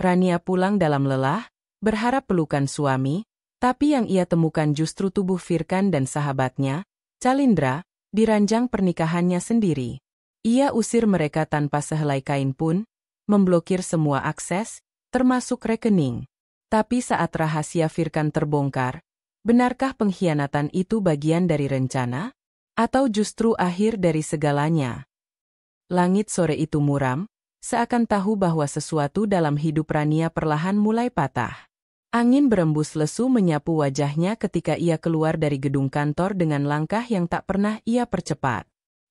Rania pulang dalam lelah, berharap pelukan suami, tapi yang ia temukan justru tubuh Firkan dan sahabatnya, Calindra, di ranjang pernikahannya sendiri. Ia usir mereka tanpa sehelai kain pun, memblokir semua akses, termasuk rekening. Tapi saat rahasia Firkan terbongkar, benarkah pengkhianatan itu bagian dari rencana? Atau justru akhir dari segalanya? Langit sore itu muram, seakan tahu bahwa sesuatu dalam hidup Rania perlahan mulai patah. Angin berembus lesu menyapu wajahnya ketika ia keluar dari gedung kantor dengan langkah yang tak pernah ia percepat.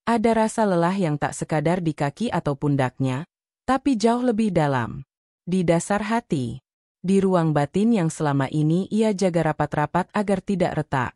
Ada rasa lelah yang tak sekadar di kaki atau pundaknya, tapi jauh lebih dalam. Di dasar hati. Di ruang batin yang selama ini ia jaga rapat-rapat agar tidak retak.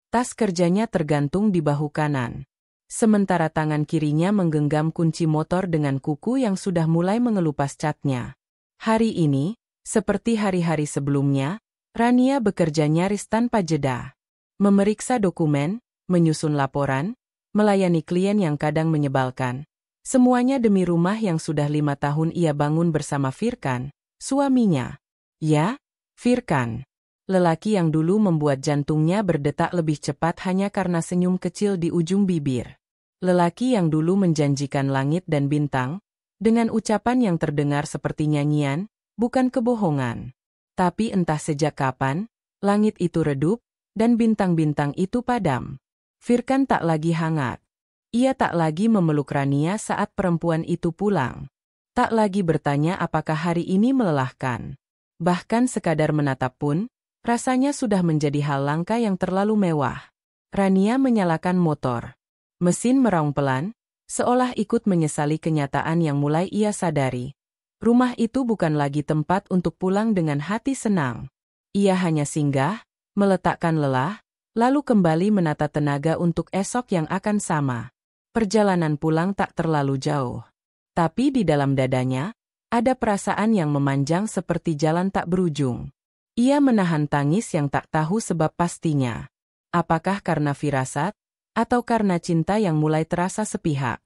Tas kerjanya tergantung di bahu kanan. Sementara tangan kirinya menggenggam kunci motor dengan kuku yang sudah mulai mengelupas catnya. Hari ini, seperti hari-hari sebelumnya, Rania bekerja nyaris tanpa jeda. Memeriksa dokumen, menyusun laporan, melayani klien yang kadang menyebalkan. Semuanya demi rumah yang sudah 5 tahun ia bangun bersama Firkan, suaminya. Ya, Firkan. Lelaki yang dulu membuat jantungnya berdetak lebih cepat hanya karena senyum kecil di ujung bibir. Lelaki yang dulu menjanjikan langit dan bintang, dengan ucapan yang terdengar seperti nyanyian, bukan kebohongan. Tapi entah sejak kapan, langit itu redup, dan bintang-bintang itu padam. Firkan tak lagi hangat. Ia tak lagi memeluk Rania saat perempuan itu pulang. Tak lagi bertanya apakah hari ini melelahkan. Bahkan sekadar menatap pun, rasanya sudah menjadi hal langka yang terlalu mewah. Rania menyalakan motor. Mesin meraung pelan, seolah ikut menyesali kenyataan yang mulai ia sadari. Rumah itu bukan lagi tempat untuk pulang dengan hati senang. Ia hanya singgah, meletakkan lelah, lalu kembali menata tenaga untuk esok yang akan sama. Perjalanan pulang tak terlalu jauh. Tapi di dalam dadanya, ada perasaan yang memanjang seperti jalan tak berujung. Ia menahan tangis yang tak tahu sebab pastinya. Apakah karena firasat, atau karena cinta yang mulai terasa sepihak?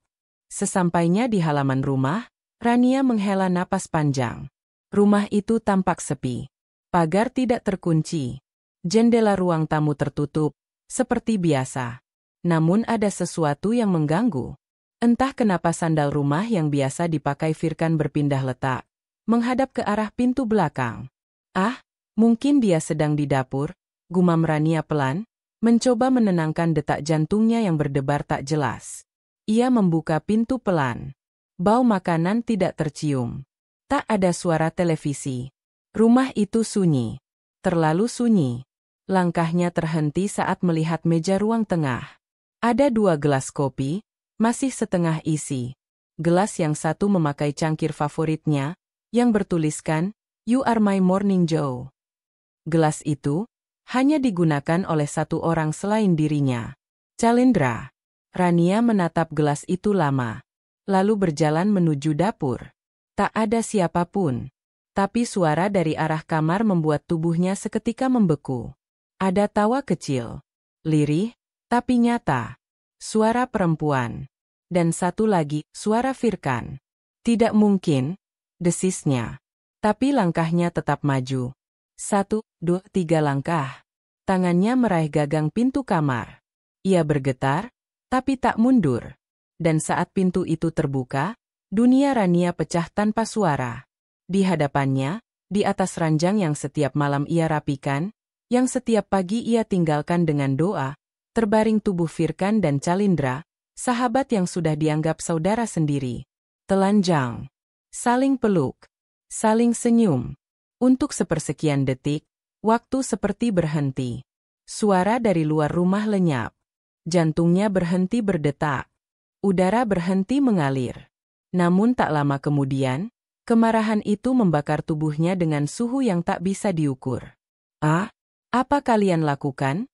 Sesampainya di halaman rumah, Rania menghela napas panjang. Rumah itu tampak sepi. Pagar tidak terkunci. Jendela ruang tamu tertutup, seperti biasa. Namun ada sesuatu yang mengganggu. Entah kenapa sandal rumah yang biasa dipakai Firkan berpindah letak, menghadap ke arah pintu belakang. Ah, mungkin dia sedang di dapur, gumam Rania pelan, mencoba menenangkan detak jantungnya yang berdebar tak jelas. Ia membuka pintu pelan. Bau makanan tidak tercium. Tak ada suara televisi. Rumah itu sunyi. Terlalu sunyi. Langkahnya terhenti saat melihat meja ruang tengah. Ada 2 gelas kopi, masih setengah isi. Gelas yang satu memakai cangkir favoritnya, yang bertuliskan, "You are my morning joe." Gelas itu hanya digunakan oleh satu orang selain dirinya. Calindra. Rania menatap gelas itu lama. Lalu berjalan menuju dapur. Tak ada siapapun. Tapi suara dari arah kamar membuat tubuhnya seketika membeku. Ada tawa kecil. Lirih, tapi nyata. Suara perempuan. Dan satu lagi, suara Firkan. Tidak mungkin, desisnya. Tapi langkahnya tetap maju. 1, 2, 3 langkah. Tangannya meraih gagang pintu kamar. Ia bergetar, tapi tak mundur. Dan saat pintu itu terbuka, dunia Rania pecah tanpa suara. Di hadapannya, di atas ranjang yang setiap malam ia rapikan, yang setiap pagi ia tinggalkan dengan doa, terbaring tubuh Firkan dan Calindra, sahabat yang sudah dianggap saudara sendiri. Telanjang. Saling peluk. Saling senyum. Untuk sepersekian detik, waktu seperti berhenti. Suara dari luar rumah lenyap. Jantungnya berhenti berdetak. Udara berhenti mengalir. Namun tak lama kemudian, kemarahan itu membakar tubuhnya dengan suhu yang tak bisa diukur. "Ah, apa kalian lakukan?"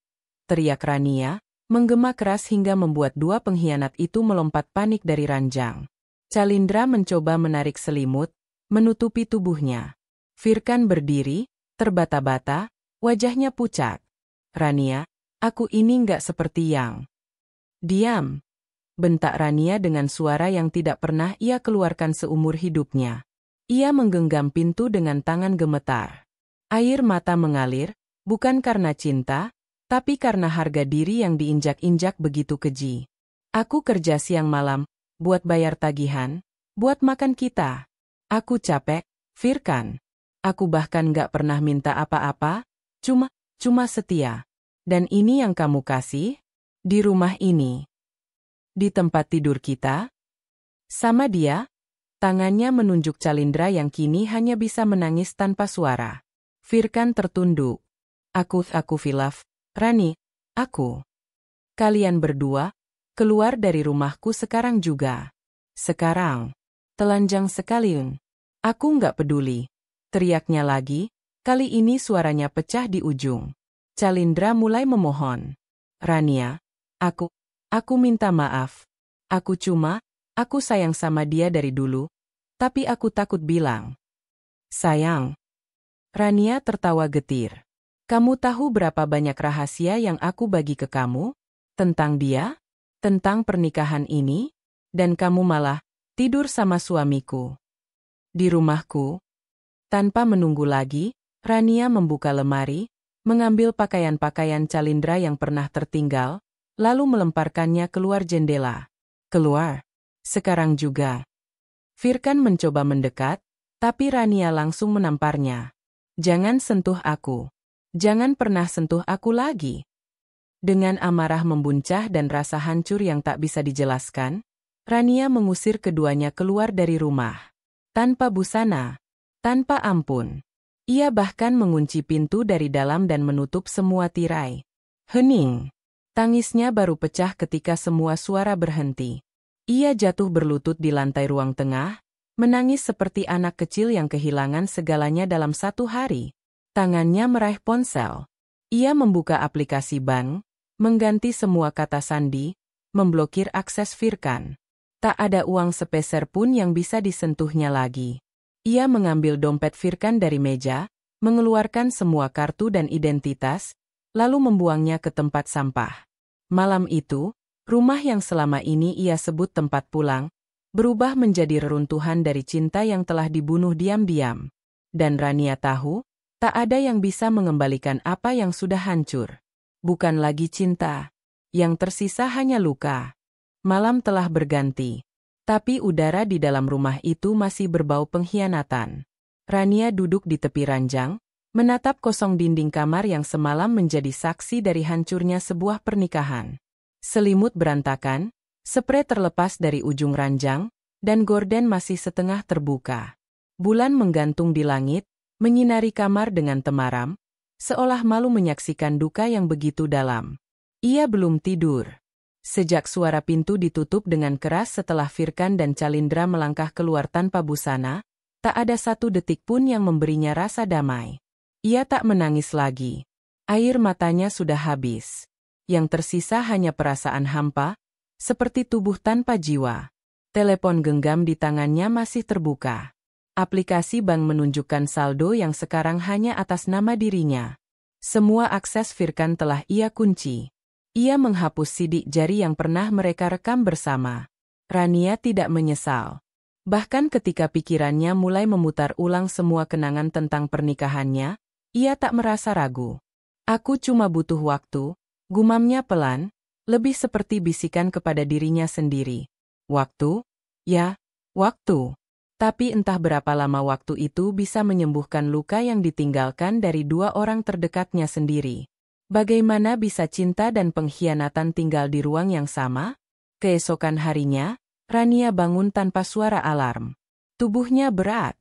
teriak Rania, menggema keras hingga membuat 2 pengkhianat itu melompat panik dari ranjang. Calindra mencoba menarik selimut, menutupi tubuhnya. Firkan berdiri, terbata-bata, wajahnya pucat. "Rania, aku ini nggak seperti yang..." "Diam!" bentak Rania dengan suara yang tidak pernah ia keluarkan seumur hidupnya. Ia menggenggam pintu dengan tangan gemetar. Air mata mengalir, bukan karena cinta, tapi karena harga diri yang diinjak-injak begitu keji. Aku kerja siang malam, buat bayar tagihan, buat makan kita. Aku capek, Firkan. Aku bahkan gak pernah minta apa-apa, cuma setia. Dan ini yang kamu kasih? Di rumah ini. Di tempat tidur kita? Sama dia? Tangannya menunjuk Calindra yang kini hanya bisa menangis tanpa suara. Firkan tertunduk. Aku Filaf, Rani, aku. Kalian berdua, keluar dari rumahku sekarang juga. Sekarang. Telanjang sekali. Aku nggak peduli. Teriaknya lagi, kali ini suaranya pecah di ujung. Calindra mulai memohon. Rania, aku minta maaf. Aku sayang sama dia dari dulu, tapi aku takut bilang. Sayang. Rania tertawa getir. Kamu tahu berapa banyak rahasia yang aku bagi ke kamu? Tentang dia? Tentang pernikahan ini? Dan kamu malah tidur sama suamiku. Di rumahku. Tanpa menunggu lagi, Rania membuka lemari, mengambil pakaian-pakaian Calindra yang pernah tertinggal, lalu melemparkannya keluar jendela. Keluar. Sekarang juga. Firkan mencoba mendekat, tapi Rania langsung menamparnya. Jangan sentuh aku. Jangan pernah sentuh aku lagi. Dengan amarah membuncah dan rasa hancur yang tak bisa dijelaskan, Rania mengusir keduanya keluar dari rumah. Tanpa busana. Tanpa ampun. Ia bahkan mengunci pintu dari dalam dan menutup semua tirai. Hening. Tangisnya baru pecah ketika semua suara berhenti. Ia jatuh berlutut di lantai ruang tengah, menangis seperti anak kecil yang kehilangan segalanya dalam satu hari. Tangannya meraih ponsel. Ia membuka aplikasi bank, mengganti semua kata sandi, memblokir akses Firkan. Tak ada uang sepeser pun yang bisa disentuhnya lagi. Ia mengambil dompet Firkan dari meja, mengeluarkan semua kartu dan identitas, lalu membuangnya ke tempat sampah. Malam itu, rumah yang selama ini ia sebut tempat pulang, berubah menjadi reruntuhan dari cinta yang telah dibunuh diam-diam. Dan Rania tahu, tak ada yang bisa mengembalikan apa yang sudah hancur. Bukan lagi cinta. Yang tersisa hanya luka. Malam telah berganti. Tapi udara di dalam rumah itu masih berbau pengkhianatan. Rania duduk di tepi ranjang, menatap kosong dinding kamar yang semalam menjadi saksi dari hancurnya sebuah pernikahan. Selimut berantakan, sprei terlepas dari ujung ranjang, dan gorden masih setengah terbuka. Bulan menggantung di langit, menyinari kamar dengan temaram, seolah malu menyaksikan duka yang begitu dalam. Ia belum tidur. Sejak suara pintu ditutup dengan keras setelah Firkan dan Calindra melangkah keluar tanpa busana, tak ada satu detik pun yang memberinya rasa damai. Ia tak menangis lagi. Air matanya sudah habis. Yang tersisa hanya perasaan hampa, seperti tubuh tanpa jiwa. Telepon genggam di tangannya masih terbuka. Aplikasi bank menunjukkan saldo yang sekarang hanya atas nama dirinya. Semua akses Firkan telah ia kunci. Ia menghapus sidik jari yang pernah mereka rekam bersama. Rania tidak menyesal. Bahkan ketika pikirannya mulai memutar ulang semua kenangan tentang pernikahannya, ia tak merasa ragu. Aku cuma butuh waktu, gumamnya pelan, lebih seperti bisikan kepada dirinya sendiri. Waktu? Ya, waktu. Tapi entah berapa lama waktu itu bisa menyembuhkan luka yang ditinggalkan dari dua orang terdekatnya sendiri. Bagaimana bisa cinta dan pengkhianatan tinggal di ruang yang sama? Keesokan harinya, Rania bangun tanpa suara alarm. Tubuhnya berat.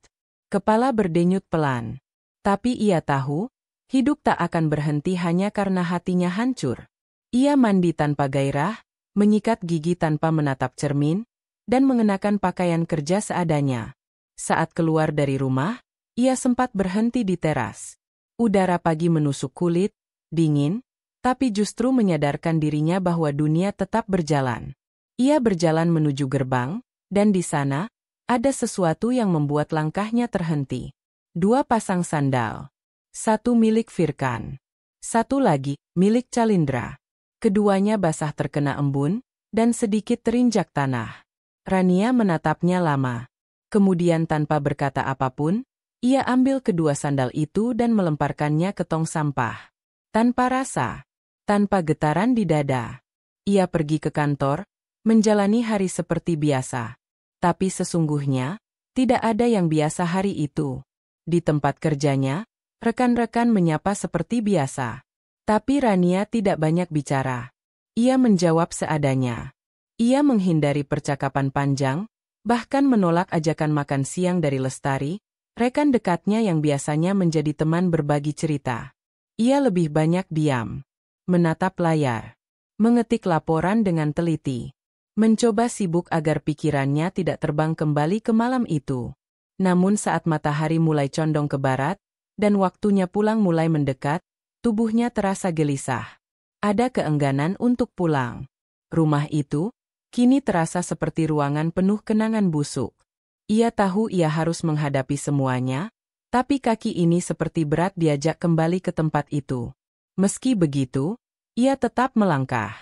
Kepala berdenyut pelan. Tapi ia tahu, hidup tak akan berhenti hanya karena hatinya hancur. Ia mandi tanpa gairah, menyikat gigi tanpa menatap cermin, dan mengenakan pakaian kerja seadanya. Saat keluar dari rumah, ia sempat berhenti di teras. Udara pagi menusuk kulit, dingin, tapi justru menyadarkan dirinya bahwa dunia tetap berjalan. Ia berjalan menuju gerbang, dan di sana, ada sesuatu yang membuat langkahnya terhenti. Dua pasang sandal. Satu milik Firkan. Satu lagi, milik Calindra. Keduanya basah terkena embun, dan sedikit terinjak tanah. Rania menatapnya lama. Kemudian tanpa berkata apapun, ia ambil kedua sandal itu dan melemparkannya ke tong sampah. Tanpa rasa, tanpa getaran di dada, ia pergi ke kantor, menjalani hari seperti biasa. Tapi sesungguhnya, tidak ada yang biasa hari itu. Di tempat kerjanya, rekan-rekan menyapa seperti biasa. Tapi Rania tidak banyak bicara. Ia menjawab seadanya. Ia menghindari percakapan panjang, bahkan menolak ajakan makan siang dari Lestari, rekan dekatnya yang biasanya menjadi teman berbagi cerita. Ia lebih banyak diam, menatap layar, mengetik laporan dengan teliti, mencoba sibuk agar pikirannya tidak terbang kembali ke malam itu. Namun saat matahari mulai condong ke barat, dan waktunya pulang mulai mendekat, tubuhnya terasa gelisah. Ada keengganan untuk pulang. Rumah itu kini terasa seperti ruangan penuh kenangan busuk. Ia tahu ia harus menghadapi semuanya, tapi kaki ini seperti berat diajak kembali ke tempat itu. Meski begitu, ia tetap melangkah.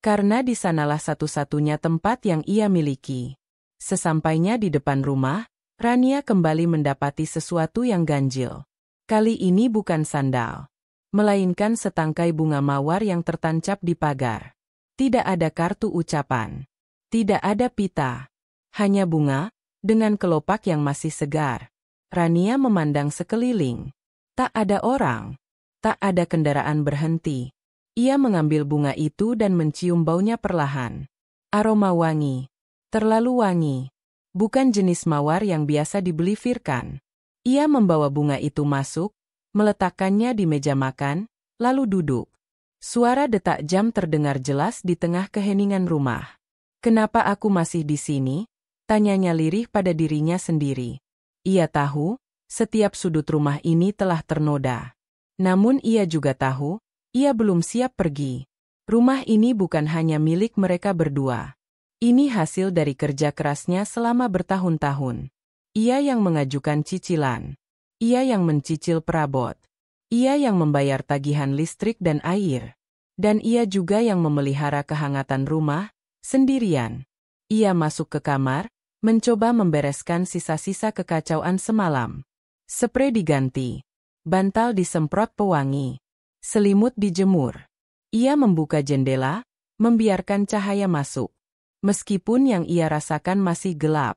Karena di sanalah satu-satunya tempat yang ia miliki. Sesampainya di depan rumah, Rania kembali mendapati sesuatu yang ganjil. Kali ini bukan sandal, melainkan setangkai bunga mawar yang tertancap di pagar. Tidak ada kartu ucapan. Tidak ada pita. Hanya bunga, dengan kelopak yang masih segar. Rania memandang sekeliling. Tak ada orang. Tak ada kendaraan berhenti. Ia mengambil bunga itu dan mencium baunya perlahan. Aroma wangi. Terlalu wangi. Bukan jenis mawar yang biasa dibeli Firkan. Ia membawa bunga itu masuk, meletakkannya di meja makan, lalu duduk. Suara detak jam terdengar jelas di tengah keheningan rumah. "Kenapa aku masih di sini?" tanyanya lirih pada dirinya sendiri. Ia tahu, setiap sudut rumah ini telah ternoda. Namun ia juga tahu, ia belum siap pergi. Rumah ini bukan hanya milik mereka berdua. Ini hasil dari kerja kerasnya selama bertahun-tahun. Ia yang mengajukan cicilan. Ia yang mencicil perabot. Ia yang membayar tagihan listrik dan air. Dan ia juga yang memelihara kehangatan rumah, sendirian. Ia masuk ke kamar, mencoba membereskan sisa-sisa kekacauan semalam. Sprei diganti. Bantal disemprot pewangi. Selimut dijemur. Ia membuka jendela, membiarkan cahaya masuk. Meskipun yang ia rasakan masih gelap.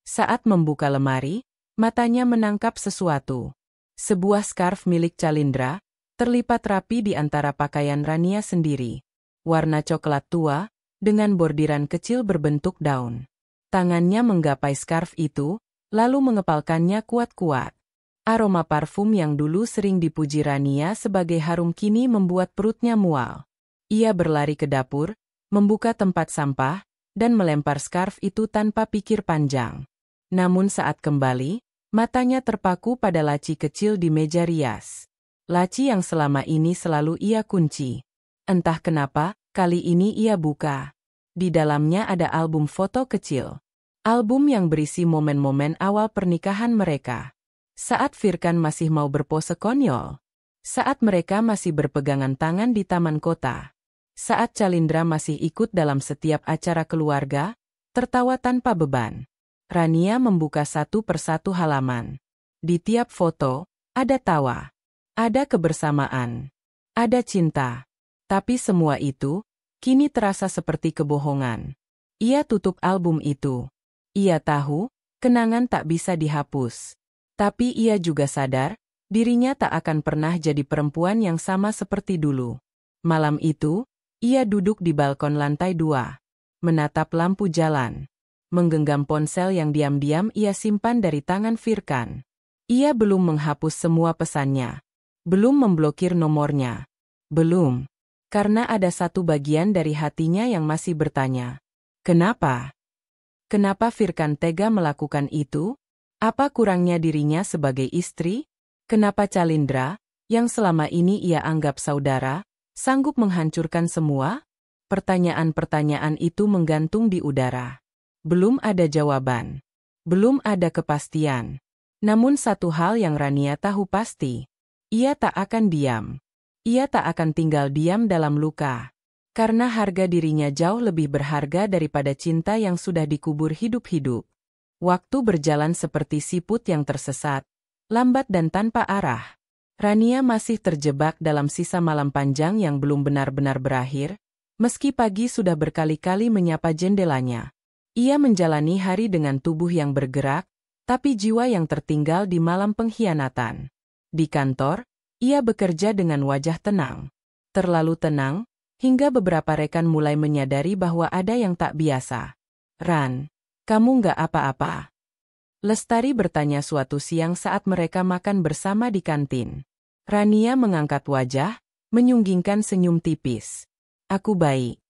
Saat membuka lemari, matanya menangkap sesuatu. Sebuah skarf milik Calindra, terlipat rapi di antara pakaian Rania sendiri. Warna coklat tua, dengan bordiran kecil berbentuk daun. Tangannya menggapai skarf itu, lalu mengepalkannya kuat-kuat. Aroma parfum yang dulu sering dipuji Rania sebagai harum kini membuat perutnya mual. Ia berlari ke dapur, membuka tempat sampah, dan melempar skarf itu tanpa pikir panjang. Namun saat kembali, matanya terpaku pada laci kecil di meja rias. Laci yang selama ini selalu ia kunci. Entah kenapa, kali ini ia buka. Di dalamnya ada album foto kecil. Album yang berisi momen-momen awal pernikahan mereka. Saat Firkan masih mau berpose konyol. Saat mereka masih berpegangan tangan di taman kota. Saat Calindra masih ikut dalam setiap acara keluarga, tertawa tanpa beban. Rania membuka satu persatu halaman. Di tiap foto, ada tawa. Ada kebersamaan. Ada cinta. Tapi semua itu, kini terasa seperti kebohongan. Ia tutup album itu. Ia tahu, kenangan tak bisa dihapus. Tapi ia juga sadar, dirinya tak akan pernah jadi perempuan yang sama seperti dulu. Malam itu, ia duduk di balkon lantai 2. Menatap lampu jalan. Menggenggam ponsel yang diam-diam ia simpan dari tangan Firkan. Ia belum menghapus semua pesannya. Belum memblokir nomornya. Belum. Karena ada satu bagian dari hatinya yang masih bertanya. Kenapa? Kenapa Firkan tega melakukan itu? Apa kurangnya dirinya sebagai istri? Kenapa Calindra, yang selama ini ia anggap saudara, sanggup menghancurkan semua? Pertanyaan-pertanyaan itu menggantung di udara. Belum ada jawaban. Belum ada kepastian. Namun satu hal yang Rania tahu pasti. Ia tak akan diam. Ia tak akan tinggal diam dalam luka. Karena harga dirinya jauh lebih berharga daripada cinta yang sudah dikubur hidup-hidup. Waktu berjalan seperti siput yang tersesat, lambat dan tanpa arah. Rania masih terjebak dalam sisa malam panjang yang belum benar-benar berakhir, meski pagi sudah berkali-kali menyapa jendelanya. Ia menjalani hari dengan tubuh yang bergerak, tapi jiwa yang tertinggal di malam pengkhianatan. Di kantor, ia bekerja dengan wajah tenang. Terlalu tenang, hingga beberapa rekan mulai menyadari bahwa ada yang tak biasa. "Ran, kamu nggak apa-apa?" Lestari bertanya suatu siang saat mereka makan bersama di kantin. Rania mengangkat wajah, menyunggingkan senyum tipis. "Aku baik."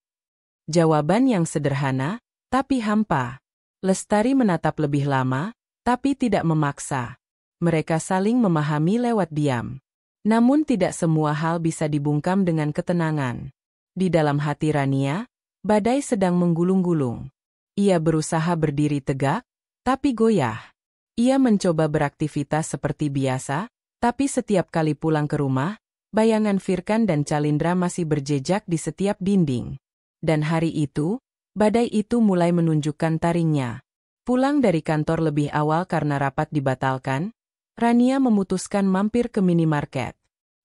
Jawaban yang sederhana, tapi hampa. Lestari menatap lebih lama, tapi tidak memaksa. Mereka saling memahami lewat diam. Namun tidak semua hal bisa dibungkam dengan ketenangan. Di dalam hati Rania, badai sedang menggulung-gulung. Ia berusaha berdiri tegak, tapi goyah. Ia mencoba beraktivitas seperti biasa, tapi setiap kali pulang ke rumah, bayangan Firkan dan Calindra masih berjejak di setiap dinding. Dan hari itu, badai itu mulai menunjukkan taringnya. Pulang dari kantor lebih awal karena rapat dibatalkan, Rania memutuskan mampir ke minimarket.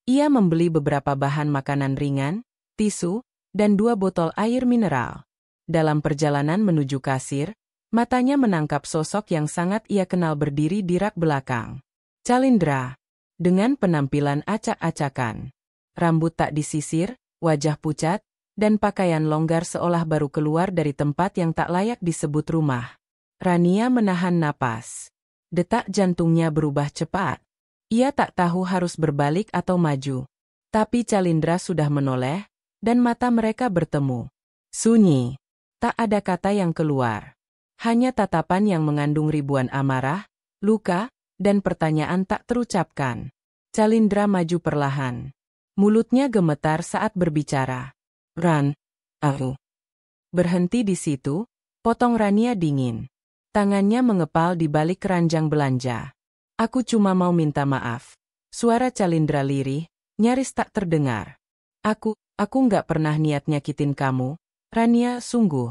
Ia membeli beberapa bahan makanan ringan, tisu, dan 2 botol air mineral. Dalam perjalanan menuju kasir, matanya menangkap sosok yang sangat ia kenal berdiri di rak belakang. Calindra. Dengan penampilan acak-acakan. Rambut tak disisir, wajah pucat, dan pakaian longgar seolah baru keluar dari tempat yang tak layak disebut rumah. Rania menahan napas. Detak jantungnya berubah cepat. Ia tak tahu harus berbalik atau maju. Tapi Calindra sudah menoleh, dan mata mereka bertemu. Sunyi. Tak ada kata yang keluar. Hanya tatapan yang mengandung ribuan amarah, luka, dan pertanyaan tak terucapkan. Calindra maju perlahan. Mulutnya gemetar saat berbicara. "Ran, aku." Berhenti di situ, potong Rania dingin. Tangannya mengepal di balik keranjang belanja. "Aku cuma mau minta maaf." Suara Calindra lirih, nyaris tak terdengar. Aku nggak pernah niat nyakitin kamu, Rania, sungguh."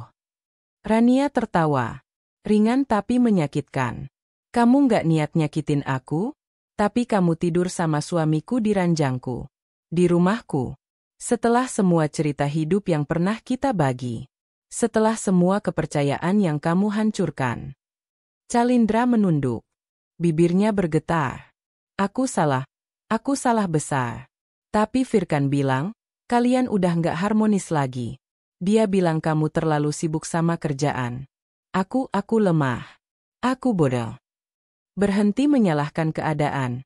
Rania tertawa. Ringan tapi menyakitkan. "Kamu nggak niat nyakitin aku, tapi kamu tidur sama suamiku di ranjangku. Di rumahku. Setelah semua cerita hidup yang pernah kita bagi. Setelah semua kepercayaan yang kamu hancurkan." Calindra menunduk. Bibirnya bergetar. Aku salah besar." Tapi Firkan bilang, "Kalian udah nggak harmonis lagi. Dia bilang kamu terlalu sibuk sama kerjaan. Aku lemah. Aku bodoh." Berhenti menyalahkan keadaan.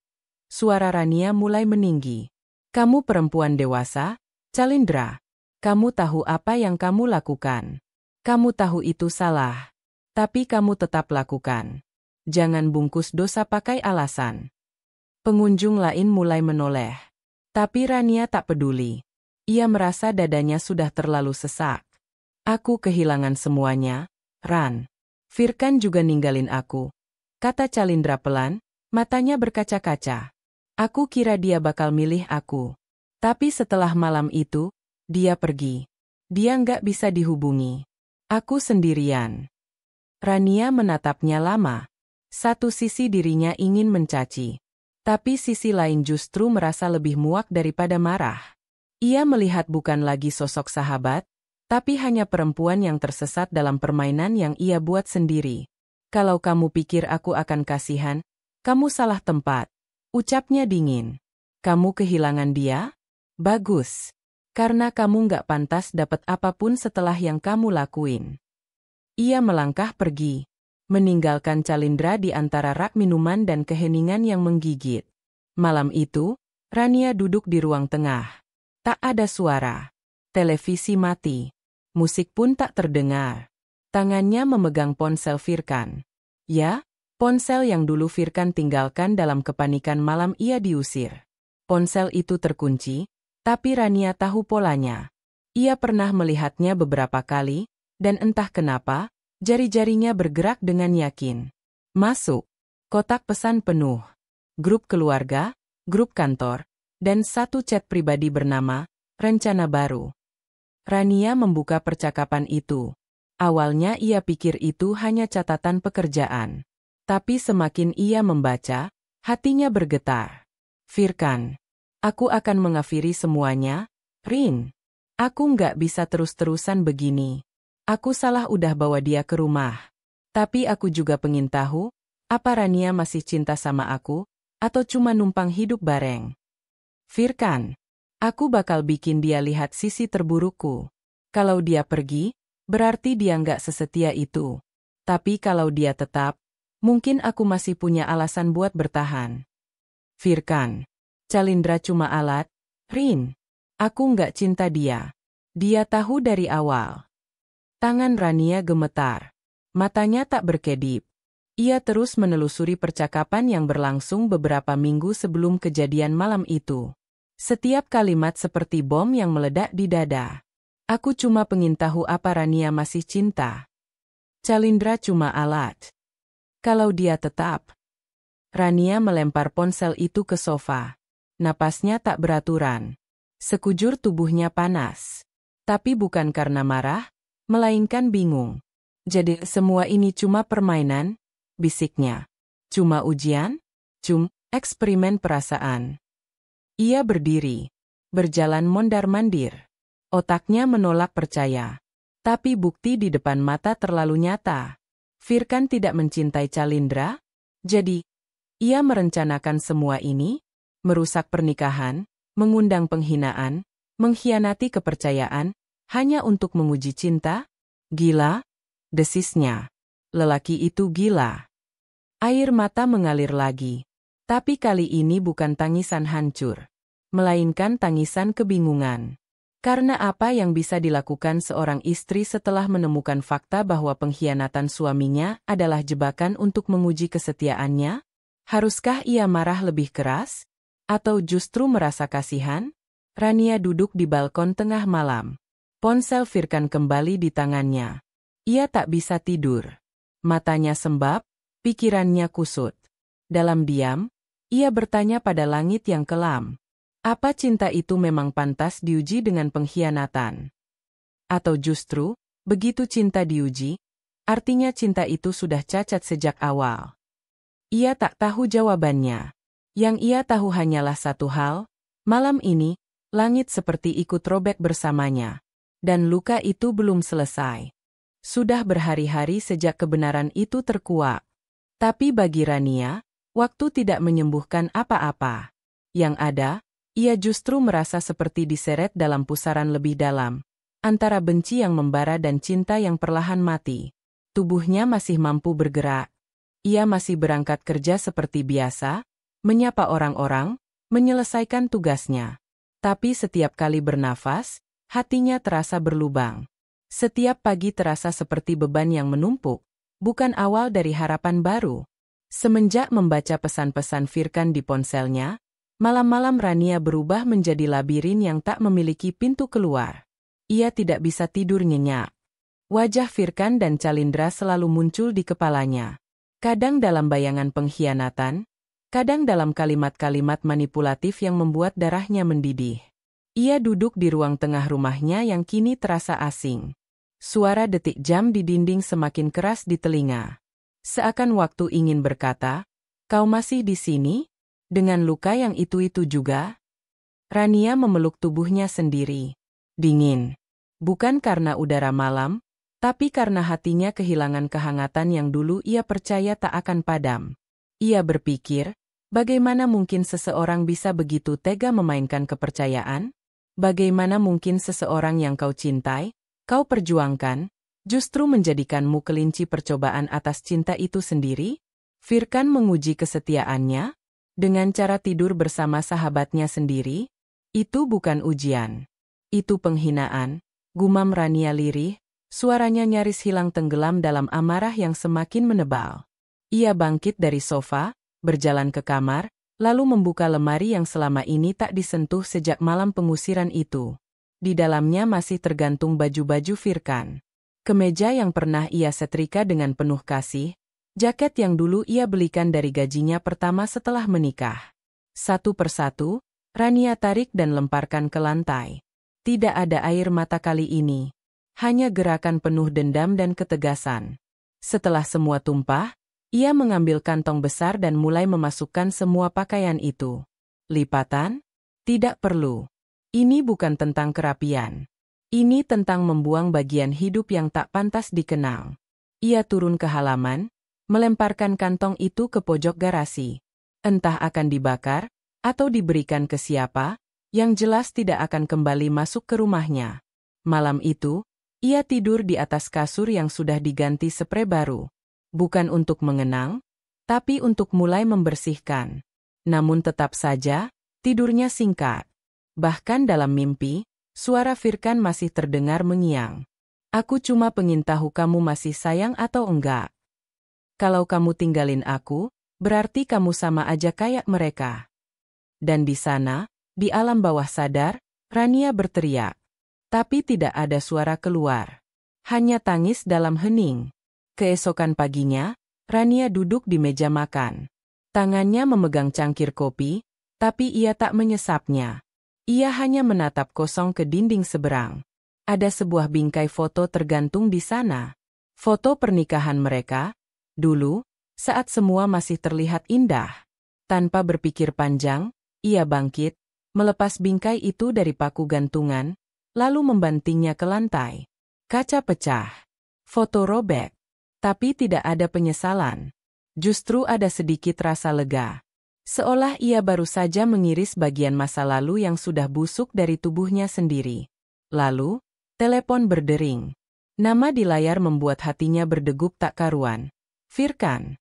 Suara Rania mulai meninggi. "Kamu perempuan dewasa, Calindra. Kamu tahu apa yang kamu lakukan. Kamu tahu itu salah. Tapi kamu tetap lakukan. Jangan bungkus dosa pakai alasan." Pengunjung lain mulai menoleh. Tapi Rania tak peduli. Ia merasa dadanya sudah terlalu sesak. "Aku kehilangan semuanya, Ran. Firkan juga ninggalin aku," kata Calindra pelan, matanya berkaca-kaca. "Aku kira dia bakal milih aku. Tapi setelah malam itu, dia pergi. Dia nggak bisa dihubungi. Aku sendirian." Rania menatapnya lama. Satu sisi dirinya ingin mencaci. Tapi sisi lain justru merasa lebih muak daripada marah. Ia melihat bukan lagi sosok sahabat, tapi hanya perempuan yang tersesat dalam permainan yang ia buat sendiri. "Kalau kamu pikir aku akan kasihan, kamu salah tempat," ucapnya dingin. "Kamu kehilangan dia? Bagus. Karena kamu nggak pantas dapat apapun setelah yang kamu lakuin." Ia melangkah pergi, meninggalkan Calindra di antara rak minuman dan keheningan yang menggigit. Malam itu, Rania duduk di ruang tengah. Tak ada suara. Televisi mati. Musik pun tak terdengar. Tangannya memegang ponsel Firkan. Ya, ponsel yang dulu Firkan tinggalkan dalam kepanikan malam ia diusir. Ponsel itu terkunci, tapi Rania tahu polanya. Ia pernah melihatnya beberapa kali, dan entah kenapa, jari-jarinya bergerak dengan yakin. Masuk. Kotak pesan penuh. Grup keluarga, grup kantor, dan satu chat pribadi bernama Rencana Baru. Rania membuka percakapan itu. Awalnya ia pikir itu hanya catatan pekerjaan. Tapi semakin ia membaca, hatinya bergetar. Firkan, aku akan mengakhiri semuanya, Rin. Aku nggak bisa terus-terusan begini. Aku salah udah bawa dia ke rumah. Tapi aku juga pengen tahu, apa Rania masih cinta sama aku, atau cuma numpang hidup bareng. Firkan, aku bakal bikin dia lihat sisi terburukku. Kalau dia pergi, berarti dia nggak sesetia itu. Tapi kalau dia tetap, mungkin aku masih punya alasan buat bertahan. Firkan, Calindra cuma alat, Rin. Aku nggak cinta dia. Dia tahu dari awal. Tangan Rania gemetar. Matanya tak berkedip. Ia terus menelusuri percakapan yang berlangsung beberapa minggu sebelum kejadian malam itu. Setiap kalimat seperti bom yang meledak di dada. Aku cuma pengen tahu apa Rania masih cinta. Calindra cuma alat. Kalau dia tetap. Rania melempar ponsel itu ke sofa. Napasnya tak beraturan. Sekujur tubuhnya panas. Tapi bukan karena marah, melainkan bingung. Jadi semua ini cuma permainan, bisiknya. Cuma ujian? Eksperimen perasaan. Ia berdiri. Berjalan mondar-mandir. Otaknya menolak percaya. Tapi bukti di depan mata terlalu nyata. Firkan tidak mencintai Calindra. Jadi, ia merencanakan semua ini, merusak pernikahan, mengundang penghinaan, mengkhianati kepercayaan, hanya untuk menguji cinta? Gila? Desisnya. Lelaki itu gila. Air mata mengalir lagi. Tapi kali ini bukan tangisan hancur. Melainkan tangisan kebingungan. Karena apa yang bisa dilakukan seorang istri setelah menemukan fakta bahwa pengkhianatan suaminya adalah jebakan untuk menguji kesetiaannya? Haruskah ia marah lebih keras? Atau justru merasa kasihan? Rania duduk di balkon tengah malam. Ponsel Firkan kembali di tangannya. Ia tak bisa tidur. Matanya sembab, pikirannya kusut. Dalam diam, ia bertanya pada langit yang kelam. Apa cinta itu memang pantas diuji dengan pengkhianatan? Atau justru, begitu cinta diuji, artinya cinta itu sudah cacat sejak awal? Ia tak tahu jawabannya. Yang ia tahu hanyalah satu hal, malam ini, langit seperti ikut robek bersamanya. Dan luka itu belum selesai. Sudah berhari-hari sejak kebenaran itu terkuak. Tapi bagi Rania, waktu tidak menyembuhkan apa-apa. Yang ada, ia justru merasa seperti diseret dalam pusaran lebih dalam, antara benci yang membara dan cinta yang perlahan mati. Tubuhnya masih mampu bergerak. Ia masih berangkat kerja seperti biasa, menyapa orang-orang, menyelesaikan tugasnya. Tapi setiap kali bernafas, hatinya terasa berlubang. Setiap pagi terasa seperti beban yang menumpuk, bukan awal dari harapan baru. Semenjak membaca pesan-pesan Firkan di ponselnya, malam-malam Rania berubah menjadi labirin yang tak memiliki pintu keluar. Ia tidak bisa tidur nyenyak. Wajah Firkan dan Calindra selalu muncul di kepalanya. Kadang dalam bayangan pengkhianatan, kadang dalam kalimat-kalimat manipulatif yang membuat darahnya mendidih. Ia duduk di ruang tengah rumahnya yang kini terasa asing. Suara detik jam di dinding semakin keras di telinga. Seakan waktu ingin berkata, "Kau masih di sini?" Dengan luka yang itu-itu juga, Rania memeluk tubuhnya sendiri. Dingin. Bukan karena udara malam, tapi karena hatinya kehilangan kehangatan yang dulu ia percaya tak akan padam. Ia berpikir, bagaimana mungkin seseorang bisa begitu tega memainkan kepercayaan? Bagaimana mungkin seseorang yang kau cintai, kau perjuangkan, justru menjadikanmu kelinci percobaan atas cinta itu sendiri? Firkan menguji kesetiaannya dengan cara tidur bersama sahabatnya sendiri. Itu bukan ujian. Itu penghinaan, gumam Rania lirih, suaranya nyaris hilang tenggelam dalam amarah yang semakin menebal. Ia bangkit dari sofa, berjalan ke kamar, lalu membuka lemari yang selama ini tak disentuh sejak malam pengusiran itu. Di dalamnya masih tergantung baju-baju Firkan. Kemeja yang pernah ia setrika dengan penuh kasih, jaket yang dulu ia belikan dari gajinya pertama setelah menikah. Satu persatu, Rania tarik dan lemparkan ke lantai. Tidak ada air mata kali ini. Hanya gerakan penuh dendam dan ketegasan. Setelah semua tumpah, ia mengambil kantong besar dan mulai memasukkan semua pakaian itu. Lipatan? Tidak perlu. Ini bukan tentang kerapian. Ini tentang membuang bagian hidup yang tak pantas dikenang. Ia turun ke halaman, melemparkan kantong itu ke pojok garasi. Entah akan dibakar, atau diberikan ke siapa, yang jelas tidak akan kembali masuk ke rumahnya. Malam itu, ia tidur di atas kasur yang sudah diganti sprei baru. Bukan untuk mengenang, tapi untuk mulai membersihkan. Namun tetap saja, tidurnya singkat. Bahkan dalam mimpi, suara Firkan masih terdengar mengiang. Aku cuma pengen tahu kamu masih sayang atau enggak. Kalau kamu tinggalin aku, berarti kamu sama aja kayak mereka. Dan di sana, di alam bawah sadar, Rania berteriak. Tapi tidak ada suara keluar. Hanya tangis dalam hening. Keesokan paginya, Rania duduk di meja makan. Tangannya memegang cangkir kopi, tapi ia tak menyesapnya. Ia hanya menatap kosong ke dinding seberang. Ada sebuah bingkai foto tergantung di sana. Foto pernikahan mereka, dulu, saat semua masih terlihat indah. Tanpa berpikir panjang, ia bangkit, melepas bingkai itu dari paku gantungan, lalu membantingnya ke lantai. Kaca pecah. Foto robek. Tapi tidak ada penyesalan. Justru ada sedikit rasa lega. Seolah ia baru saja mengiris bagian masa lalu yang sudah busuk dari tubuhnya sendiri. Lalu, telepon berdering. Nama di layar membuat hatinya berdegup tak karuan. Firkan.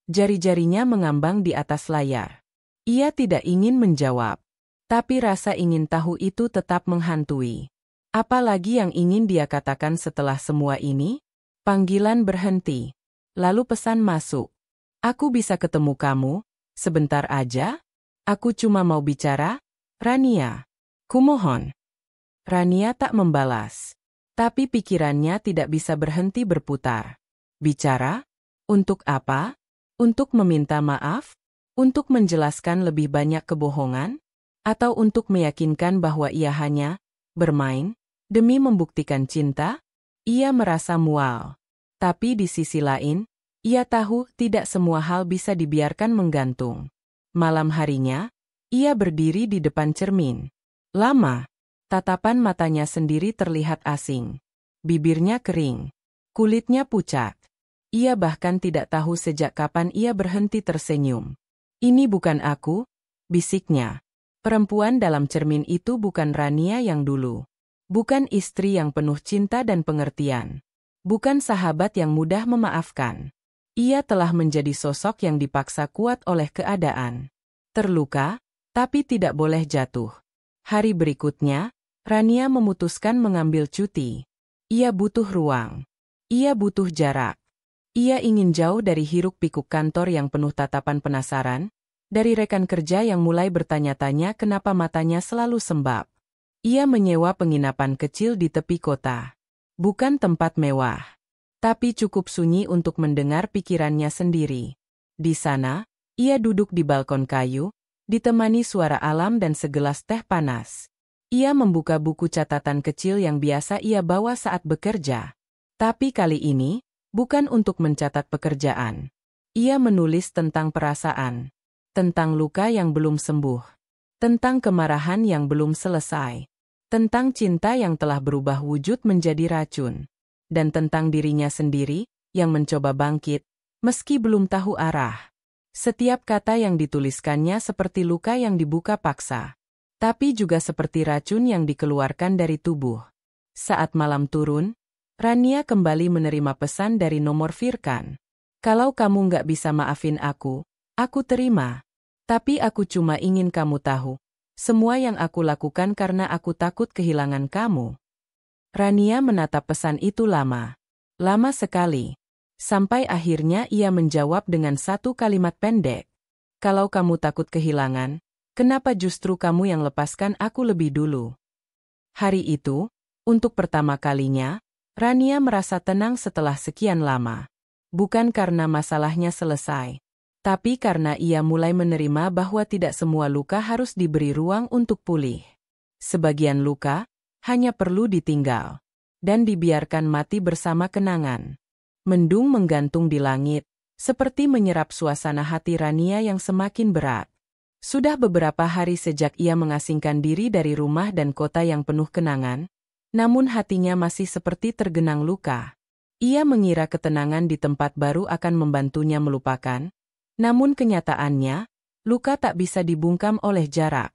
Jari-jarinya mengambang di atas layar. Ia tidak ingin menjawab. Tapi rasa ingin tahu itu tetap menghantui. Apalagi yang ingin dia katakan setelah semua ini? Panggilan berhenti. Lalu pesan masuk. Aku bisa ketemu kamu? Sebentar aja? Aku cuma mau bicara, Rania. Kumohon. Rania tak membalas. Tapi pikirannya tidak bisa berhenti berputar. Bicara? Untuk apa? Untuk meminta maaf? Untuk menjelaskan lebih banyak kebohongan? Atau untuk meyakinkan bahwa ia hanya bermain demi membuktikan cinta? Ia merasa mual. Tapi di sisi lain, ia tahu tidak semua hal bisa dibiarkan menggantung. Malam harinya, ia berdiri di depan cermin. Lama, tatapan matanya sendiri terlihat asing. Bibirnya kering. Kulitnya pucat. Ia bahkan tidak tahu sejak kapan ia berhenti tersenyum. Ini bukan aku, bisiknya. Perempuan dalam cermin itu bukan Rania yang dulu. Bukan istri yang penuh cinta dan pengertian. Bukan sahabat yang mudah memaafkan. Ia telah menjadi sosok yang dipaksa kuat oleh keadaan. Terluka, tapi tidak boleh jatuh. Hari berikutnya, Rania memutuskan mengambil cuti. Ia butuh ruang. Ia butuh jarak. Ia ingin jauh dari hiruk-pikuk kantor yang penuh tatapan penasaran, dari rekan kerja yang mulai bertanya-tanya kenapa matanya selalu sembab. Ia menyewa penginapan kecil di tepi kota. Bukan tempat mewah, tapi cukup sunyi untuk mendengar pikirannya sendiri. Di sana, ia duduk di balkon kayu, ditemani suara alam dan segelas teh panas. Ia membuka buku catatan kecil yang biasa ia bawa saat bekerja. Tapi kali ini, bukan untuk mencatat pekerjaan. Ia menulis tentang perasaan. Tentang luka yang belum sembuh. Tentang kemarahan yang belum selesai. Tentang cinta yang telah berubah wujud menjadi racun. Dan tentang dirinya sendiri, yang mencoba bangkit, meski belum tahu arah. Setiap kata yang dituliskannya seperti luka yang dibuka paksa. Tapi juga seperti racun yang dikeluarkan dari tubuh. Saat malam turun, Rania kembali menerima pesan dari nomor Firkan. Kalau kamu nggak bisa maafin aku terima. Tapi aku cuma ingin kamu tahu, semua yang aku lakukan karena aku takut kehilangan kamu. Rania menatap pesan itu lama. Lama sekali. Sampai akhirnya ia menjawab dengan satu kalimat pendek. Kalau kamu takut kehilangan, kenapa justru kamu yang lepaskan aku lebih dulu? Hari itu, untuk pertama kalinya, Rania merasa tenang setelah sekian lama. Bukan karena masalahnya selesai. Tapi karena ia mulai menerima bahwa tidak semua luka harus diberi ruang untuk pulih. Sebagian luka hanya perlu ditinggal. dan dibiarkan mati bersama kenangan. Mendung menggantung di langit, seperti menyerap suasana hati Rania yang semakin berat. Sudah beberapa hari sejak ia mengasingkan diri dari rumah dan kota yang penuh kenangan, namun hatinya masih seperti tergenang luka. Ia mengira ketenangan di tempat baru akan membantunya melupakan, namun kenyataannya, luka tak bisa dibungkam oleh jarak.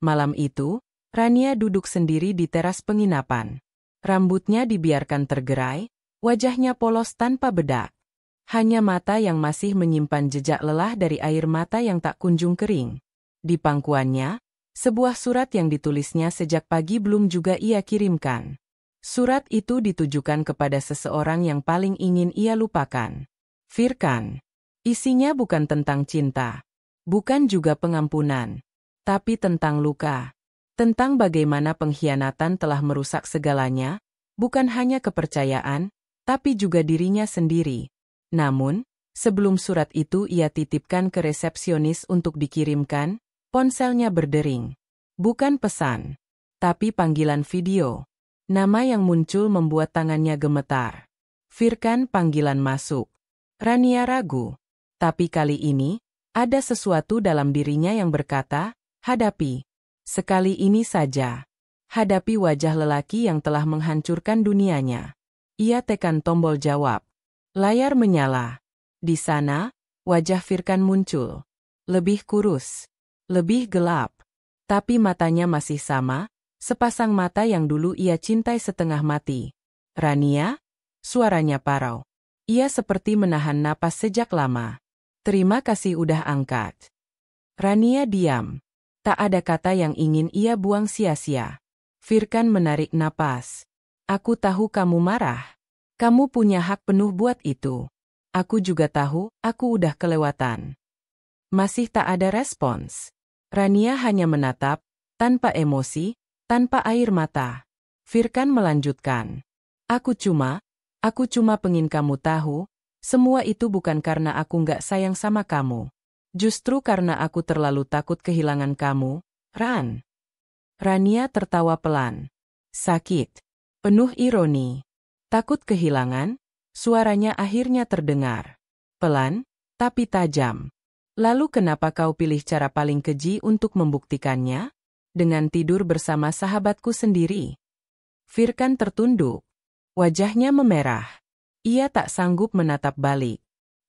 Malam itu, Rania duduk sendiri di teras penginapan. Rambutnya dibiarkan tergerai, wajahnya polos tanpa bedak. Hanya mata yang masih menyimpan jejak lelah dari air mata yang tak kunjung kering. Di pangkuannya, sebuah surat yang ditulisnya sejak pagi belum juga ia kirimkan. Surat itu ditujukan kepada seseorang yang paling ingin ia lupakan. Firkan. Isinya bukan tentang cinta. Bukan juga pengampunan. Tapi tentang luka. Tentang bagaimana pengkhianatan telah merusak segalanya, bukan hanya kepercayaan, tapi juga dirinya sendiri. Namun, sebelum surat itu ia titipkan ke resepsionis untuk dikirimkan, ponselnya berdering. Bukan pesan, tapi panggilan video. Nama yang muncul membuat tangannya gemetar. Firkan panggilan masuk. Rania ragu. Tapi kali ini, ada sesuatu dalam dirinya yang berkata, hadapi. Sekali ini saja. Hadapi wajah lelaki yang telah menghancurkan dunianya. Ia tekan tombol jawab. Layar menyala. Di sana, wajah Firkan muncul. Lebih kurus. Lebih gelap. Tapi matanya masih sama, sepasang mata yang dulu ia cintai setengah mati. Rania? Suaranya parau. Ia seperti menahan napas sejak lama. Terima kasih udah angkat. Rania diam. Tak ada kata yang ingin ia buang sia-sia. Firkan menarik napas. Aku tahu kamu marah. Kamu punya hak penuh buat itu. Aku juga tahu, aku udah kelewatan. Masih tak ada respons. Rania hanya menatap, tanpa emosi, tanpa air mata. Firkan melanjutkan. Aku cuma pengen kamu tahu, semua itu bukan karena aku nggak sayang sama kamu. Justru karena aku terlalu takut kehilangan kamu, Ran. Rania tertawa pelan. Sakit. Penuh ironi. Takut kehilangan, suaranya akhirnya terdengar. Pelan, tapi tajam. Lalu kenapa kau pilih cara paling keji untuk membuktikannya? Dengan tidur bersama sahabatku sendiri. Firkan tertunduk. Wajahnya memerah. Ia tak sanggup menatap balik.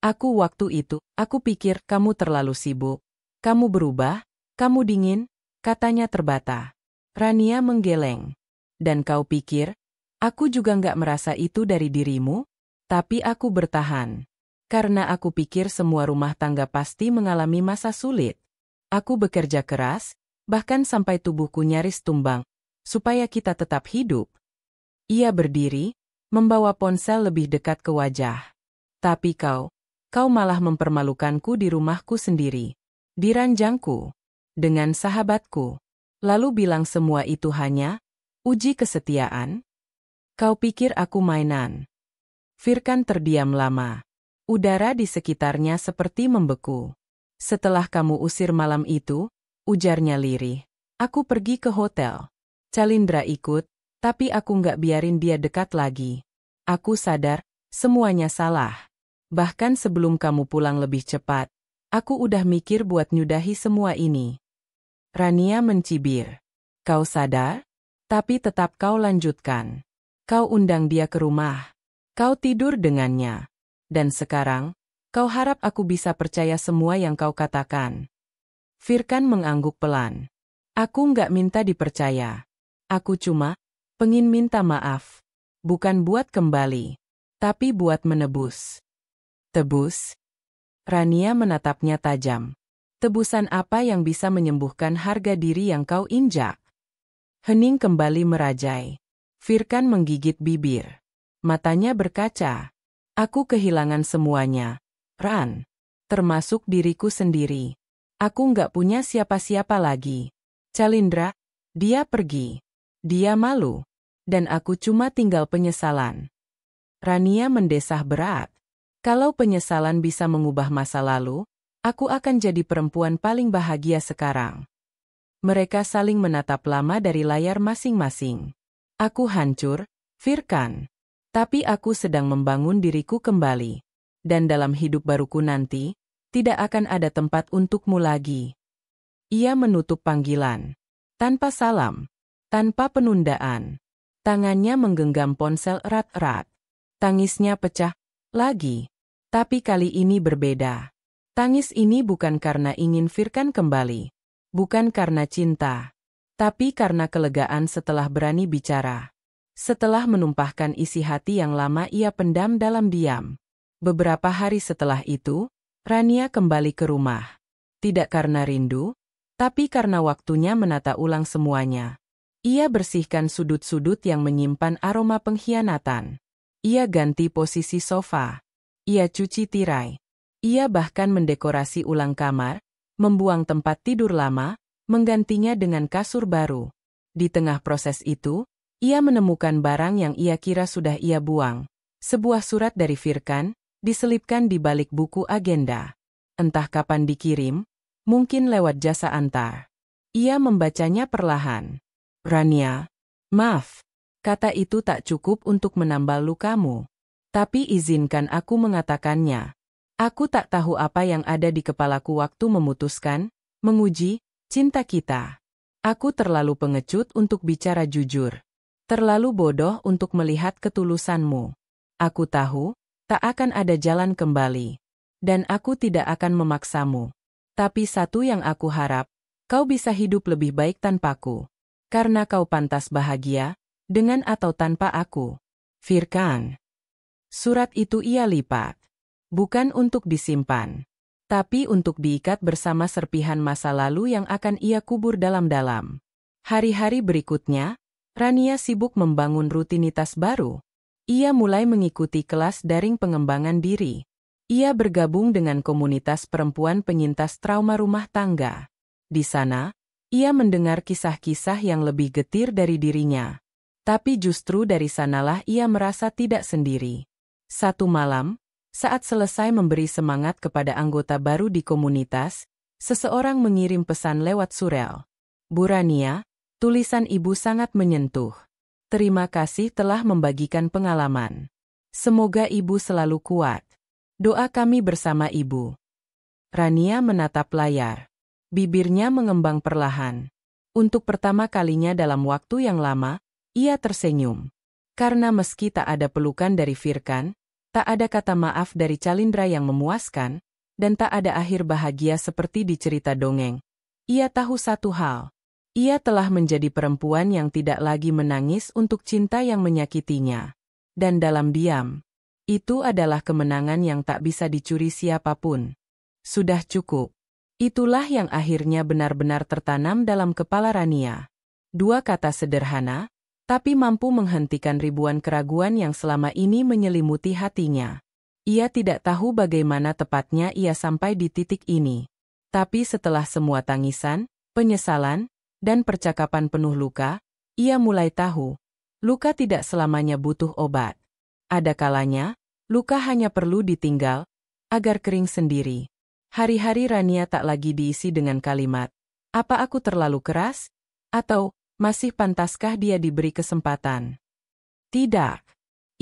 Aku pikir kamu terlalu sibuk. Kamu berubah, kamu dingin, katanya terbata. Rania menggeleng. Dan kau pikir, aku juga nggak merasa itu dari dirimu? Tapi aku bertahan. Karena aku pikir semua rumah tangga pasti mengalami masa sulit. Aku bekerja keras, bahkan sampai tubuhku nyaris tumbang, supaya kita tetap hidup. Ia berdiri, membawa ponsel lebih dekat ke wajah. Tapi kau malah mempermalukanku di rumahku sendiri. Di ranjangku. Dengan sahabatku. Lalu bilang semua itu hanya uji kesetiaan? Kau pikir aku mainan? Firkan terdiam lama. Udara di sekitarnya seperti membeku. Setelah kamu usir malam itu, ujarnya lirih, aku pergi ke hotel. Calindra ikut, tapi aku nggak biarin dia dekat lagi. Aku sadar, semuanya salah. Bahkan sebelum kamu pulang lebih cepat, aku udah mikir buat nyudahi semua ini. Rania mencibir. Kau sadar? Tapi tetap kau lanjutkan. Kau undang dia ke rumah. Kau tidur dengannya. Dan sekarang, kau harap aku bisa percaya semua yang kau katakan. Firkan mengangguk pelan. Aku nggak minta dipercaya. Aku cuma pengen minta maaf. Bukan buat kembali, tapi buat menebus. Tebus? Rania menatapnya tajam. Tebusan apa yang bisa menyembuhkan harga diri yang kau injak? Hening kembali merajai. Firkan menggigit bibir. Matanya berkaca. Aku kehilangan semuanya, Ran. Termasuk diriku sendiri. Aku nggak punya siapa-siapa lagi. Calindra, dia pergi. Dia malu. Dan aku cuma tinggal penyesalan. Rania mendesah berat. Kalau penyesalan bisa mengubah masa lalu, aku akan jadi perempuan paling bahagia sekarang. Mereka saling menatap lama dari layar masing-masing. Aku hancur, Firkan. Tapi aku sedang membangun diriku kembali. Dan dalam hidup baruku nanti, tidak akan ada tempat untukmu lagi. Ia menutup panggilan. Tanpa salam. Tanpa penundaan. Tangannya menggenggam ponsel erat-erat. Tangisnya pecah lagi. Tapi kali ini berbeda. Tangis ini bukan karena ingin Firkan kembali. Bukan karena cinta. Tapi karena kelegaan setelah berani bicara. Setelah menumpahkan isi hati yang lama ia pendam dalam diam. Beberapa hari setelah itu, Rania kembali ke rumah. Tidak karena rindu, tapi karena waktunya menata ulang semuanya. Ia bersihkan sudut-sudut yang menyimpan aroma pengkhianatan. Ia ganti posisi sofa. Ia cuci tirai. Ia bahkan mendekorasi ulang kamar, membuang tempat tidur lama, menggantinya dengan kasur baru. Di tengah proses itu, ia menemukan barang yang ia kira sudah ia buang. Sebuah surat dari Firkan, diselipkan di balik buku agenda. Entah kapan dikirim, mungkin lewat jasa antar. Ia membacanya perlahan. Rania, maaf. Kata itu tak cukup untuk menambal lukamu. Tapi izinkan aku mengatakannya. Aku tak tahu apa yang ada di kepalaku waktu memutuskan, menguji, cinta kita. Aku terlalu pengecut untuk bicara jujur. Terlalu bodoh untuk melihat ketulusanmu. Aku tahu, tak akan ada jalan kembali. Dan aku tidak akan memaksamu. Tapi satu yang aku harap, kau bisa hidup lebih baik tanpaku. Karena kau pantas bahagia, dengan atau tanpa aku. Firkan. Surat itu ia lipat. Bukan untuk disimpan. Tapi untuk diikat bersama serpihan masa lalu yang akan ia kubur dalam-dalam. Hari-hari berikutnya, Rania sibuk membangun rutinitas baru. Ia mulai mengikuti kelas daring pengembangan diri. Ia bergabung dengan komunitas perempuan penyintas trauma rumah tangga. Di sana, ia mendengar kisah-kisah yang lebih getir dari dirinya. Tapi justru dari sanalah ia merasa tidak sendiri. Satu malam, saat selesai memberi semangat kepada anggota baru di komunitas, seseorang mengirim pesan lewat surel. Bu Rania, tulisan ibu sangat menyentuh. Terima kasih telah membagikan pengalaman. Semoga ibu selalu kuat. Doa kami bersama ibu. Rania menatap layar. Bibirnya mengembang perlahan. Untuk pertama kalinya dalam waktu yang lama, ia tersenyum. Karena meski tak ada pelukan dari Firkan, tak ada kata maaf dari Calindra yang memuaskan, dan tak ada akhir bahagia seperti di cerita dongeng. Ia tahu satu hal. Ia telah menjadi perempuan yang tidak lagi menangis untuk cinta yang menyakitinya. Dan dalam diam, itu adalah kemenangan yang tak bisa dicuri siapapun. Sudah cukup. Itulah yang akhirnya benar-benar tertanam dalam kepala Rania. Dua kata sederhana, tapi mampu menghentikan ribuan keraguan yang selama ini menyelimuti hatinya. Ia tidak tahu bagaimana tepatnya ia sampai di titik ini. Tapi setelah semua tangisan, penyesalan, dan percakapan penuh luka, ia mulai tahu, luka tidak selamanya butuh obat. Ada kalanya, luka hanya perlu ditinggal, agar kering sendiri. Hari-hari Rania tak lagi diisi dengan kalimat, apa aku terlalu keras? Atau, masih pantaskah dia diberi kesempatan? Tidak.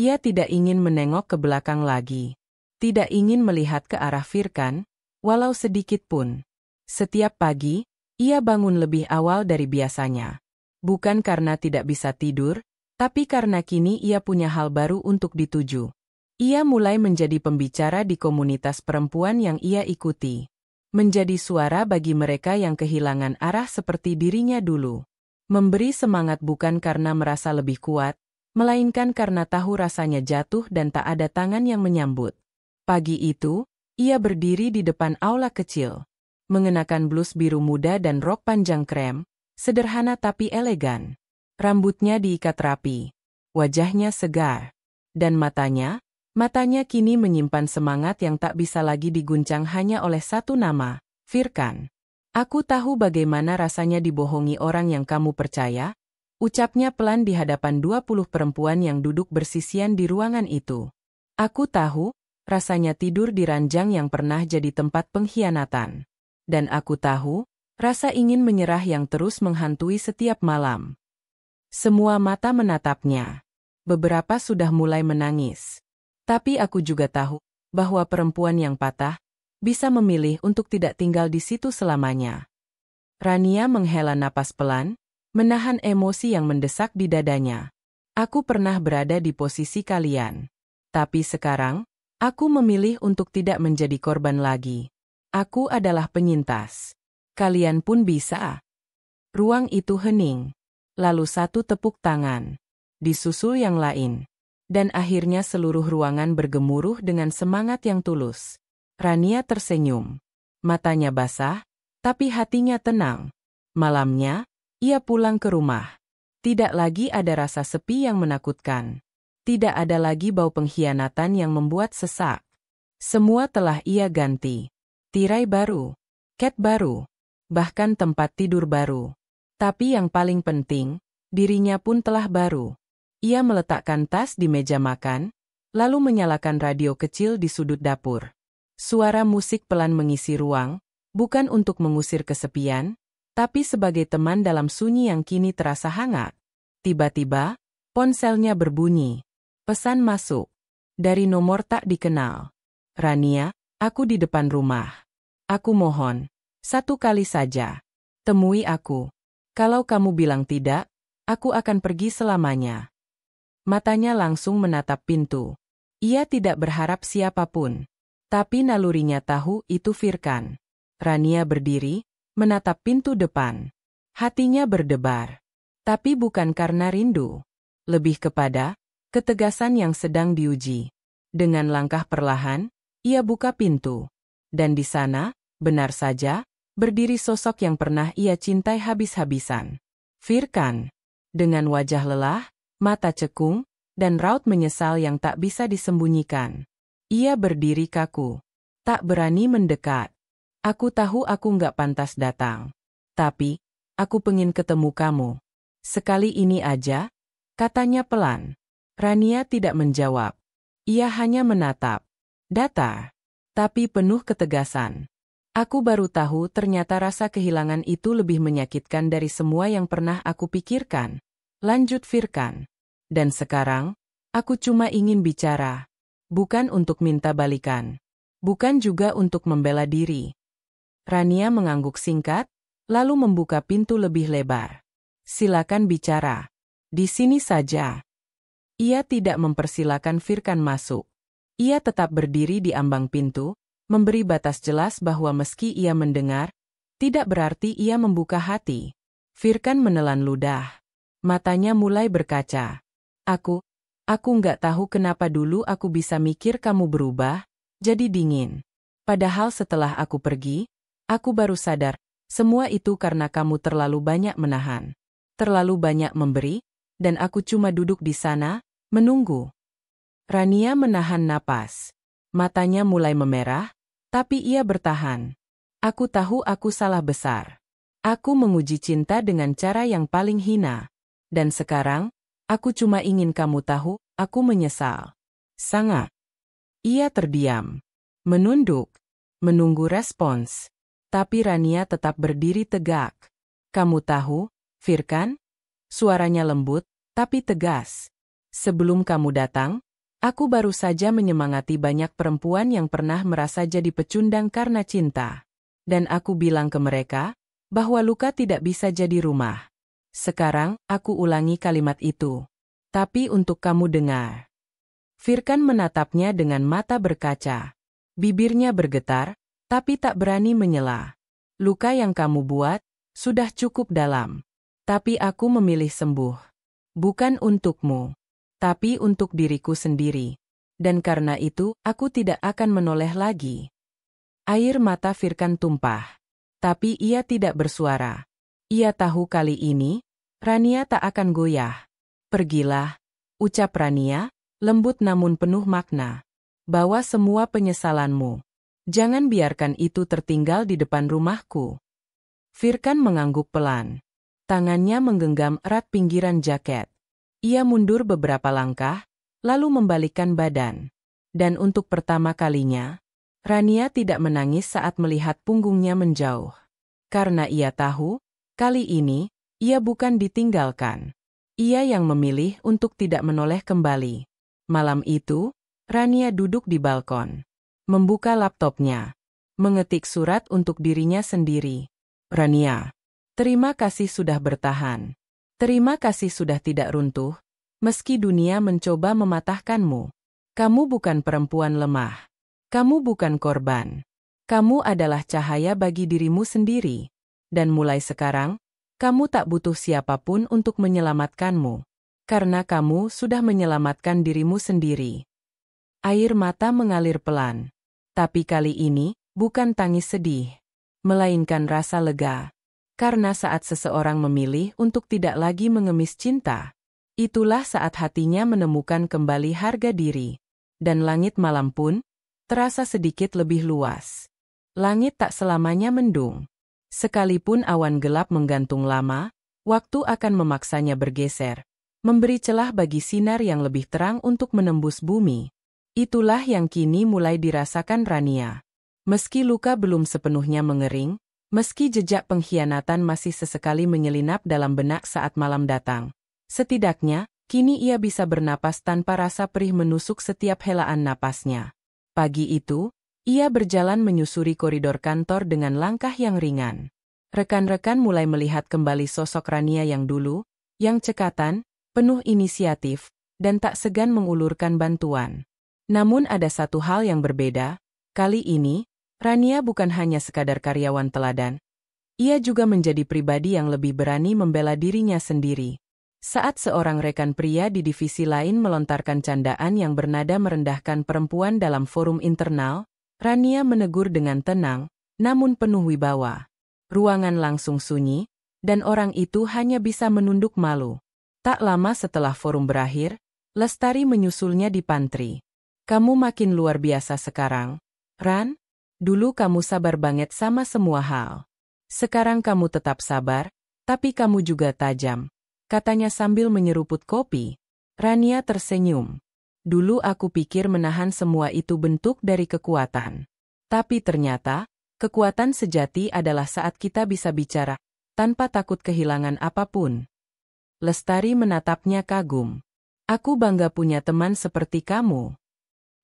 Ia tidak ingin menengok ke belakang lagi. Tidak ingin melihat ke arah Firkan, walau sedikit pun. Setiap pagi, ia bangun lebih awal dari biasanya. Bukan karena tidak bisa tidur, tapi karena kini ia punya hal baru untuk dituju. Ia mulai menjadi pembicara di komunitas perempuan yang ia ikuti. Menjadi suara bagi mereka yang kehilangan arah seperti dirinya dulu. Memberi semangat bukan karena merasa lebih kuat, melainkan karena tahu rasanya jatuh dan tak ada tangan yang menyambut. Pagi itu, ia berdiri di depan aula kecil. Mengenakan blus biru muda dan rok panjang krem, sederhana tapi elegan. Rambutnya diikat rapi. Wajahnya segar. Dan matanya kini menyimpan semangat yang tak bisa lagi diguncang hanya oleh satu nama, Firkan. Aku tahu bagaimana rasanya dibohongi orang yang kamu percaya, ucapnya pelan di hadapan 20 perempuan yang duduk bersisian di ruangan itu. Aku tahu, rasanya tidur di ranjang yang pernah jadi tempat pengkhianatan. Dan aku tahu, rasa ingin menyerah yang terus menghantui setiap malam. Semua mata menatapnya. Beberapa sudah mulai menangis. Tapi aku juga tahu bahwa perempuan yang patah bisa memilih untuk tidak tinggal di situ selamanya. Rania menghela napas pelan, menahan emosi yang mendesak di dadanya. Aku pernah berada di posisi kalian. Tapi sekarang, aku memilih untuk tidak menjadi korban lagi. Aku adalah penyintas. Kalian pun bisa. Ruang itu hening. Lalu satu tepuk tangan. Disusul yang lain. Dan akhirnya seluruh ruangan bergemuruh dengan semangat yang tulus. Rania tersenyum. Matanya basah, tapi hatinya tenang. Malamnya, ia pulang ke rumah. Tidak lagi ada rasa sepi yang menakutkan. Tidak ada lagi bau pengkhianatan yang membuat sesak. Semua telah ia ganti. Tirai baru, cat baru, bahkan tempat tidur baru. Tapi yang paling penting, dirinya pun telah baru. Ia meletakkan tas di meja makan, lalu menyalakan radio kecil di sudut dapur. Suara musik pelan mengisi ruang, bukan untuk mengusir kesepian, tapi sebagai teman dalam sunyi yang kini terasa hangat. Tiba-tiba, ponselnya berbunyi. Pesan masuk. Dari nomor tak dikenal. Rania, aku di depan rumah. Aku mohon, satu kali saja. Temui aku. Kalau kamu bilang tidak, aku akan pergi selamanya. Matanya langsung menatap pintu. Ia tidak berharap siapapun. Tapi nalurinya tahu itu Firkan. Rania berdiri, menatap pintu depan. Hatinya berdebar. Tapi bukan karena rindu. Lebih kepada ketegasan yang sedang diuji. Dengan langkah perlahan, ia buka pintu. Dan di sana, benar saja, berdiri sosok yang pernah ia cintai habis-habisan. Firkan. Dengan wajah lelah, mata cekung, dan raut menyesal yang tak bisa disembunyikan. Ia berdiri kaku. Tak berani mendekat. Aku tahu aku nggak pantas datang. Tapi, aku pengen ketemu kamu. Sekali ini aja, katanya pelan. Rania tidak menjawab. Ia hanya menatap. Datar. Tapi penuh ketegasan. Aku baru tahu ternyata rasa kehilangan itu lebih menyakitkan dari semua yang pernah aku pikirkan. Lanjut Firkan. Dan sekarang, aku cuma ingin bicara. Bukan untuk minta balikan. Bukan juga untuk membela diri. Rania mengangguk singkat, lalu membuka pintu lebih lebar. Silakan bicara. Di sini saja. Ia tidak mempersilakan Firkan masuk. Ia tetap berdiri di ambang pintu, memberi batas jelas bahwa meski ia mendengar, tidak berarti ia membuka hati. Firkan menelan ludah. Matanya mulai berkaca. Aku nggak tahu kenapa dulu aku bisa mikir kamu berubah, jadi dingin. Padahal setelah aku pergi, aku baru sadar, semua itu karena kamu terlalu banyak menahan. Terlalu banyak memberi, dan aku cuma duduk di sana, menunggu. Rania menahan napas. Matanya mulai memerah, tapi ia bertahan. Aku tahu aku salah besar. Aku menguji cinta dengan cara yang paling hina. Dan sekarang, aku cuma ingin kamu tahu, aku menyesal. Sangat. Ia terdiam. Menunduk. Menunggu respons. Tapi Rania tetap berdiri tegak. Kamu tahu, Firkan? Suaranya lembut, tapi tegas. Sebelum kamu datang, aku baru saja menyemangati banyak perempuan yang pernah merasa jadi pecundang karena cinta. Dan aku bilang ke mereka, bahwa luka tidak bisa jadi rumah. Sekarang, aku ulangi kalimat itu. Tapi untuk kamu dengar. Firkan menatapnya dengan mata berkaca. Bibirnya bergetar, tapi tak berani menyela. Luka yang kamu buat, sudah cukup dalam. Tapi aku memilih sembuh. Bukan untukmu. Tapi untuk diriku sendiri. Dan karena itu, aku tidak akan menoleh lagi. Air mata Firkan tumpah. Tapi ia tidak bersuara. Ia tahu kali ini, Rania tak akan goyah. Pergilah, ucap Rania, lembut namun penuh makna. Bawa semua penyesalanmu. Jangan biarkan itu tertinggal di depan rumahku. Firkan mengangguk pelan. Tangannya menggenggam erat pinggiran jaket. Ia mundur beberapa langkah, lalu membalikkan badan. Dan untuk pertama kalinya, Rania tidak menangis saat melihat punggungnya menjauh. Karena ia tahu, kali ini, ia bukan ditinggalkan. Ia yang memilih untuk tidak menoleh kembali. Malam itu, Rania duduk di balkon. Membuka laptopnya. Mengetik surat untuk dirinya sendiri. Rania, terima kasih sudah bertahan. Terima kasih sudah tidak runtuh, meski dunia mencoba mematahkanmu. Kamu bukan perempuan lemah. Kamu bukan korban. Kamu adalah cahaya bagi dirimu sendiri. Dan mulai sekarang, kamu tak butuh siapapun untuk menyelamatkanmu. Karena kamu sudah menyelamatkan dirimu sendiri. Air mata mengalir pelan. Tapi kali ini, bukan tangis sedih. Melainkan rasa lega. Karena saat seseorang memilih untuk tidak lagi mengemis cinta, itulah saat hatinya menemukan kembali harga diri. Dan langit malam pun terasa sedikit lebih luas. Langit tak selamanya mendung. Sekalipun awan gelap menggantung lama, waktu akan memaksanya bergeser, memberi celah bagi sinar yang lebih terang untuk menembus bumi. Itulah yang kini mulai dirasakan Rania. Meski luka belum sepenuhnya mengering, meski jejak pengkhianatan masih sesekali menyelinap dalam benak saat malam datang, setidaknya, kini ia bisa bernapas tanpa rasa perih menusuk setiap helaan napasnya. Pagi itu, ia berjalan menyusuri koridor kantor dengan langkah yang ringan. Rekan-rekan mulai melihat kembali sosok Rania yang dulu, yang cekatan, penuh inisiatif, dan tak segan mengulurkan bantuan. Namun ada satu hal yang berbeda, kali ini, Rania bukan hanya sekadar karyawan teladan. Ia juga menjadi pribadi yang lebih berani membela dirinya sendiri. Saat seorang rekan pria di divisi lain melontarkan candaan yang bernada merendahkan perempuan dalam forum internal, Rania menegur dengan tenang, namun penuh wibawa. Ruangan langsung sunyi, dan orang itu hanya bisa menunduk malu. Tak lama setelah forum berakhir, Lestari menyusulnya di pantry. Kamu makin luar biasa sekarang, Ran? Dulu kamu sabar banget sama semua hal. Sekarang kamu tetap sabar, tapi kamu juga tajam, katanya sambil menyeruput kopi. Rania tersenyum. Dulu aku pikir menahan semua itu bentuk dari kekuatan. Tapi ternyata, kekuatan sejati adalah saat kita bisa bicara, tanpa takut kehilangan apapun. Lestari menatapnya kagum. Aku bangga punya teman seperti kamu.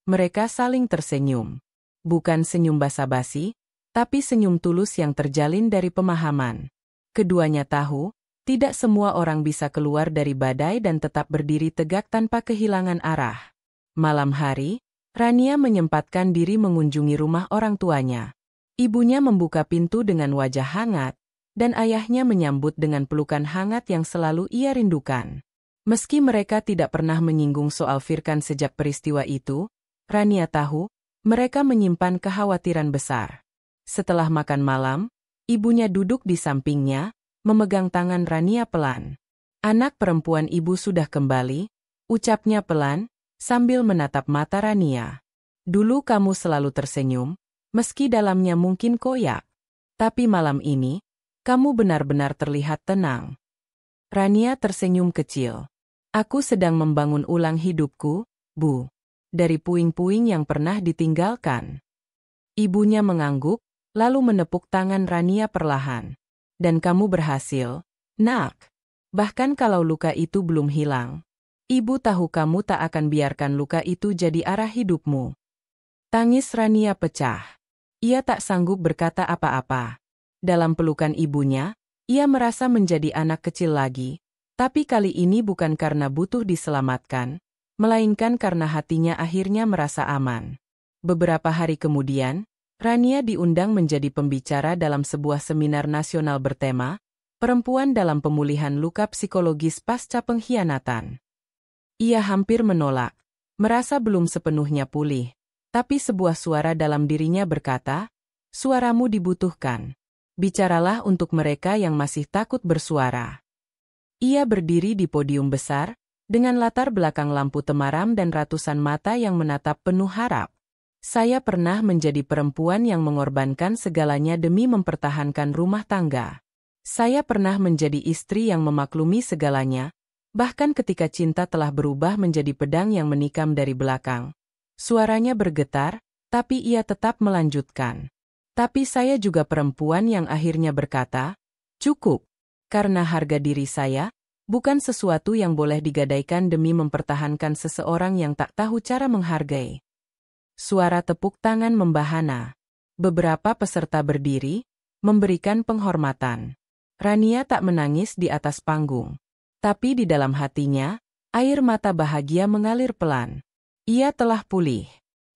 Mereka saling tersenyum. Bukan senyum basa-basi, tapi senyum tulus yang terjalin dari pemahaman. Keduanya tahu, tidak semua orang bisa keluar dari badai dan tetap berdiri tegak tanpa kehilangan arah. Malam hari, Rania menyempatkan diri mengunjungi rumah orang tuanya. Ibunya membuka pintu dengan wajah hangat, dan ayahnya menyambut dengan pelukan hangat yang selalu ia rindukan. Meski mereka tidak pernah menyinggung soal Firkan sejak peristiwa itu, Rania tahu, mereka menyimpan kekhawatiran besar. Setelah makan malam, ibunya duduk di sampingnya, memegang tangan Rania pelan. Anak perempuan ibu sudah kembali, ucapnya pelan, sambil menatap mata Rania. Dulu kamu selalu tersenyum, meski dalamnya mungkin koyak. Tapi malam ini, kamu benar-benar terlihat tenang. Rania tersenyum kecil. Aku sedang membangun ulang hidupku, Bu. Dari puing-puing yang pernah ditinggalkan. Ibunya mengangguk, lalu menepuk tangan Rania perlahan. Dan kamu berhasil, Nak. Bahkan kalau luka itu belum hilang. Ibu tahu kamu tak akan biarkan luka itu jadi arah hidupmu. Tangis Rania pecah. Ia tak sanggup berkata apa-apa. Dalam pelukan ibunya, ia merasa menjadi anak kecil lagi. Tapi kali ini bukan karena butuh diselamatkan, melainkan karena hatinya akhirnya merasa aman. Beberapa hari kemudian, Rania diundang menjadi pembicara dalam sebuah seminar nasional bertema, Perempuan dalam Pemulihan Luka Psikologis Pasca Pengkhianatan. Ia hampir menolak, merasa belum sepenuhnya pulih, tapi sebuah suara dalam dirinya berkata, suaramu dibutuhkan. Bicaralah untuk mereka yang masih takut bersuara. Ia berdiri di podium besar, dengan latar belakang lampu temaram dan ratusan mata yang menatap penuh harap. Saya pernah menjadi perempuan yang mengorbankan segalanya demi mempertahankan rumah tangga. Saya pernah menjadi istri yang memaklumi segalanya, bahkan ketika cinta telah berubah menjadi pedang yang menikam dari belakang. Suaranya bergetar, tapi ia tetap melanjutkan. Tapi saya juga perempuan yang akhirnya berkata, cukup. Karena harga diri saya, bukan sesuatu yang boleh digadaikan demi mempertahankan seseorang yang tak tahu cara menghargai. Suara tepuk tangan membahana. Beberapa peserta berdiri, memberikan penghormatan. Rania tak menangis di atas panggung. Tapi di dalam hatinya, air mata bahagia mengalir pelan. Ia telah pulih.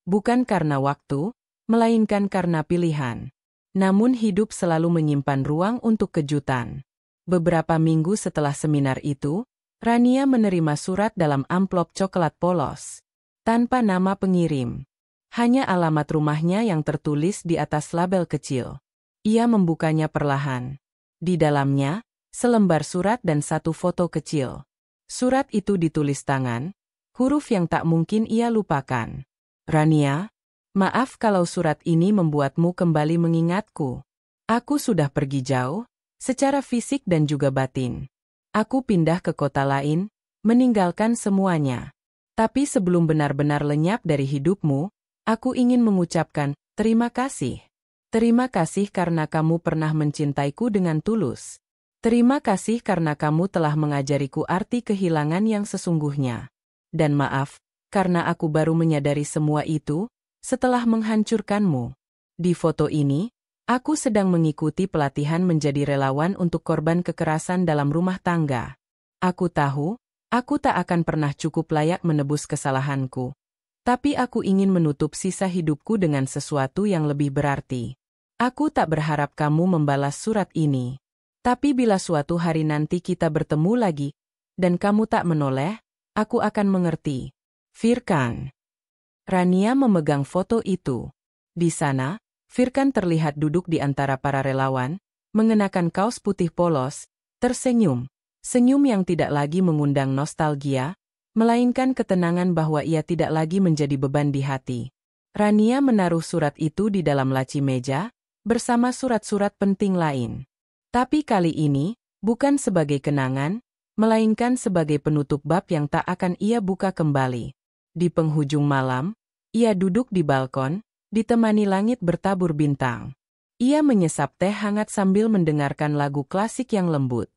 Bukan karena waktu, melainkan karena pilihan. Namun hidup selalu menyimpan ruang untuk kejutan. Beberapa minggu setelah seminar itu, Rania menerima surat dalam amplop coklat polos. Tanpa nama pengirim. Hanya alamat rumahnya yang tertulis di atas label kecil. Ia membukanya perlahan. Di dalamnya, selembar surat dan satu foto kecil. Surat itu ditulis tangan, huruf yang tak mungkin ia lupakan. Rania, maaf kalau surat ini membuatmu kembali mengingatku. Aku sudah pergi jauh, secara fisik dan juga batin. Aku pindah ke kota lain, meninggalkan semuanya. Tapi sebelum benar-benar lenyap dari hidupmu, aku ingin mengucapkan terima kasih. Terima kasih karena kamu pernah mencintaiku dengan tulus. Terima kasih karena kamu telah mengajariku arti kehilangan yang sesungguhnya. Dan maaf, karena aku baru menyadari semua itu setelah menghancurkanmu. Di foto ini, aku sedang mengikuti pelatihan menjadi relawan untuk korban kekerasan dalam rumah tangga. Aku tahu, aku tak akan pernah cukup layak menebus kesalahanku. Tapi aku ingin menutup sisa hidupku dengan sesuatu yang lebih berarti. Aku tak berharap kamu membalas surat ini. Tapi bila suatu hari nanti kita bertemu lagi, dan kamu tak menoleh, aku akan mengerti. Firkan. Rania memegang foto itu. Di sana, Firkan terlihat duduk di antara para relawan, mengenakan kaos putih polos, tersenyum. Senyum yang tidak lagi mengundang nostalgia, melainkan ketenangan bahwa ia tidak lagi menjadi beban di hati. Rania menaruh surat itu di dalam laci meja, bersama surat-surat penting lain. Tapi kali ini, bukan sebagai kenangan, melainkan sebagai penutup bab yang tak akan ia buka kembali. Di penghujung malam, ia duduk di balkon, ditemani langit bertabur bintang. Ia menyesap teh hangat sambil mendengarkan lagu klasik yang lembut.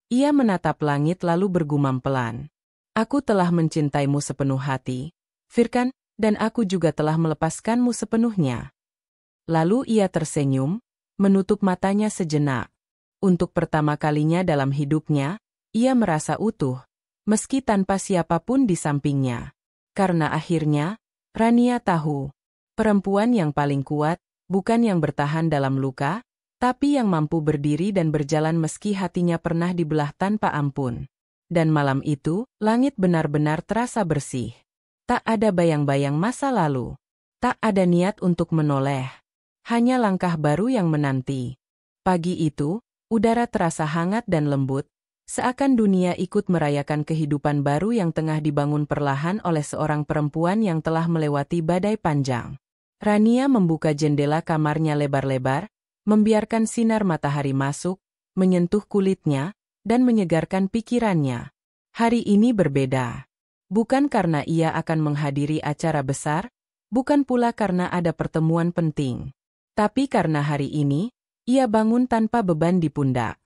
Ia menatap langit lalu bergumam pelan. Aku telah mencintaimu sepenuh hati, Firkan, dan aku juga telah melepaskanmu sepenuhnya. Lalu ia tersenyum, menutup matanya sejenak. Untuk pertama kalinya dalam hidupnya, ia merasa utuh, meski tanpa siapapun di sampingnya. Karena akhirnya, Rania tahu, perempuan yang paling kuat, bukan yang bertahan dalam luka, tapi yang mampu berdiri dan berjalan meski hatinya pernah dibelah tanpa ampun. Dan malam itu, langit benar-benar terasa bersih. Tak ada bayang-bayang masa lalu. Tak ada niat untuk menoleh. Hanya langkah baru yang menanti. Pagi itu, udara terasa hangat dan lembut, seakan dunia ikut merayakan kehidupan baru yang tengah dibangun perlahan oleh seorang perempuan yang telah melewati badai panjang. Rania membuka jendela kamarnya lebar-lebar, membiarkan sinar matahari masuk, menyentuh kulitnya, dan menyegarkan pikirannya. Hari ini berbeda. Bukan karena ia akan menghadiri acara besar, bukan pula karena ada pertemuan penting. Tapi karena hari ini, ia bangun tanpa beban di pundak.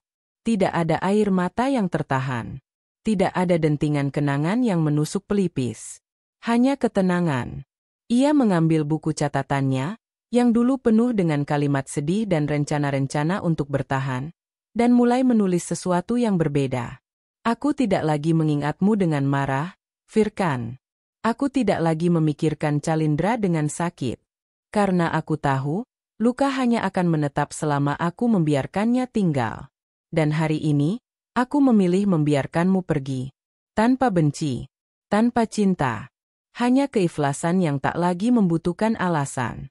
Tidak ada air mata yang tertahan. Tidak ada dentingan kenangan yang menusuk pelipis. Hanya ketenangan. Ia mengambil buku catatannya, yang dulu penuh dengan kalimat sedih dan rencana-rencana untuk bertahan, dan mulai menulis sesuatu yang berbeda. Aku tidak lagi mengingatmu dengan marah, Firkan. Aku tidak lagi memikirkan Calindra dengan sakit. Karena aku tahu, luka hanya akan menetap selama aku membiarkannya tinggal. Dan hari ini, aku memilih membiarkanmu pergi. Tanpa benci, tanpa cinta. Hanya keikhlasan yang tak lagi membutuhkan alasan.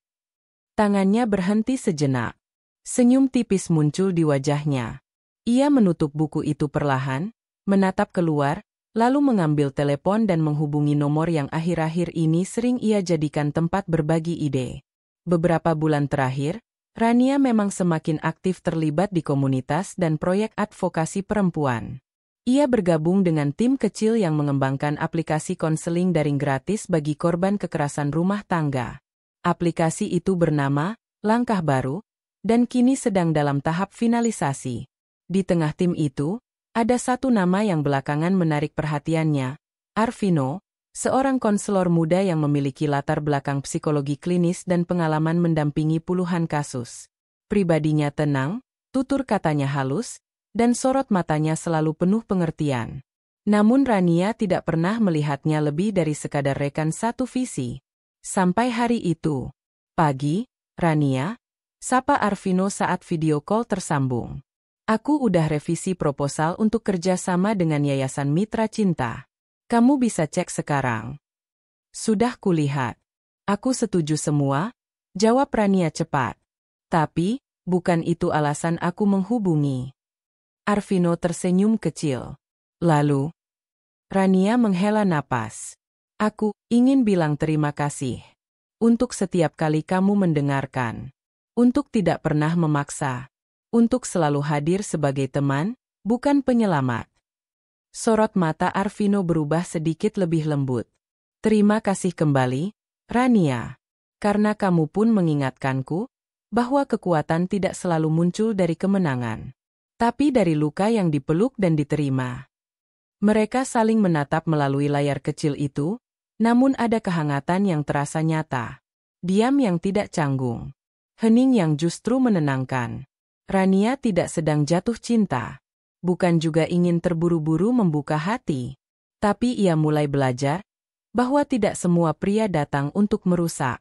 Tangannya berhenti sejenak. Senyum tipis muncul di wajahnya. Ia menutup buku itu perlahan, menatap keluar, lalu mengambil telepon dan menghubungi nomor yang akhir-akhir ini sering ia jadikan tempat berbagi ide. Beberapa bulan terakhir, Rania memang semakin aktif terlibat di komunitas dan proyek advokasi perempuan. Ia bergabung dengan tim kecil yang mengembangkan aplikasi konseling daring gratis bagi korban kekerasan rumah tangga. Aplikasi itu bernama Langkah Baru, dan kini sedang dalam tahap finalisasi. Di tengah tim itu, Ada satu nama yang belakangan menarik perhatiannya, Arvino, seorang konselor muda yang memiliki latar belakang psikologi klinis dan pengalaman mendampingi puluhan kasus. Pribadinya tenang, tutur katanya halus, dan sorot matanya selalu penuh pengertian. Namun Rania tidak pernah melihatnya lebih dari sekadar rekan satu visi. Sampai hari itu. Pagi, Rania, sapa Arvino saat video call tersambung. Aku udah revisi proposal untuk kerja sama dengan Yayasan Mitra Cinta. Kamu bisa cek sekarang. Sudah kulihat. Aku setuju semua, jawab Rania cepat. Tapi, bukan itu alasan aku menghubungi. Arvino tersenyum kecil. Lalu, Rania menghela napas. Aku ingin bilang terima kasih. Untuk setiap kali kamu mendengarkan. Untuk tidak pernah memaksa. Untuk selalu hadir sebagai teman, bukan penyelamat. Sorot mata Arvino berubah sedikit lebih lembut. Terima kasih kembali, Rania. Karena kamu pun mengingatkanku, bahwa kekuatan tidak selalu muncul dari kemenangan. Tapi dari luka yang dipeluk dan diterima. Mereka saling menatap melalui layar kecil itu, namun ada kehangatan yang terasa nyata. Diam yang tidak canggung. Hening yang justru menenangkan. Rania tidak sedang jatuh cinta. Bukan juga ingin terburu-buru membuka hati. Tapi ia mulai belajar bahwa tidak semua pria datang untuk merusak.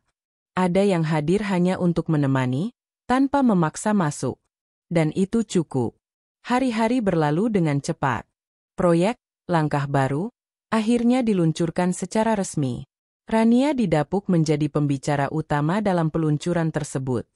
Ada yang hadir hanya untuk menemani, tanpa memaksa masuk. Dan itu cukup. Hari-hari berlalu dengan cepat. Proyek, langkah baru, akhirnya diluncurkan secara resmi. Rania didapuk menjadi pembicara utama dalam peluncuran tersebut.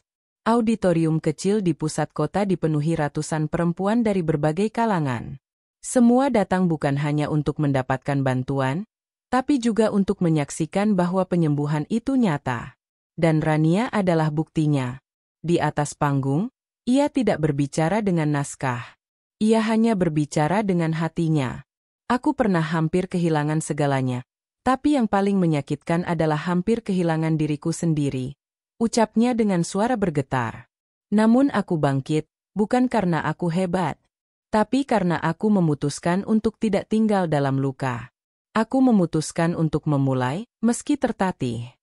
Auditorium kecil di pusat kota dipenuhi ratusan perempuan dari berbagai kalangan. Semua datang bukan hanya untuk mendapatkan bantuan, tapi juga untuk menyaksikan bahwa penyembuhan itu nyata. Dan Rania adalah buktinya. Di atas panggung, ia tidak berbicara dengan naskah. Ia hanya berbicara dengan hatinya. Aku pernah hampir kehilangan segalanya, tapi yang paling menyakitkan adalah hampir kehilangan diriku sendiri. Ucapnya dengan suara bergetar. Namun aku bangkit, bukan karena aku hebat, tapi karena aku memutuskan untuk tidak tinggal dalam luka. Aku memutuskan untuk memulai, meski tertatih.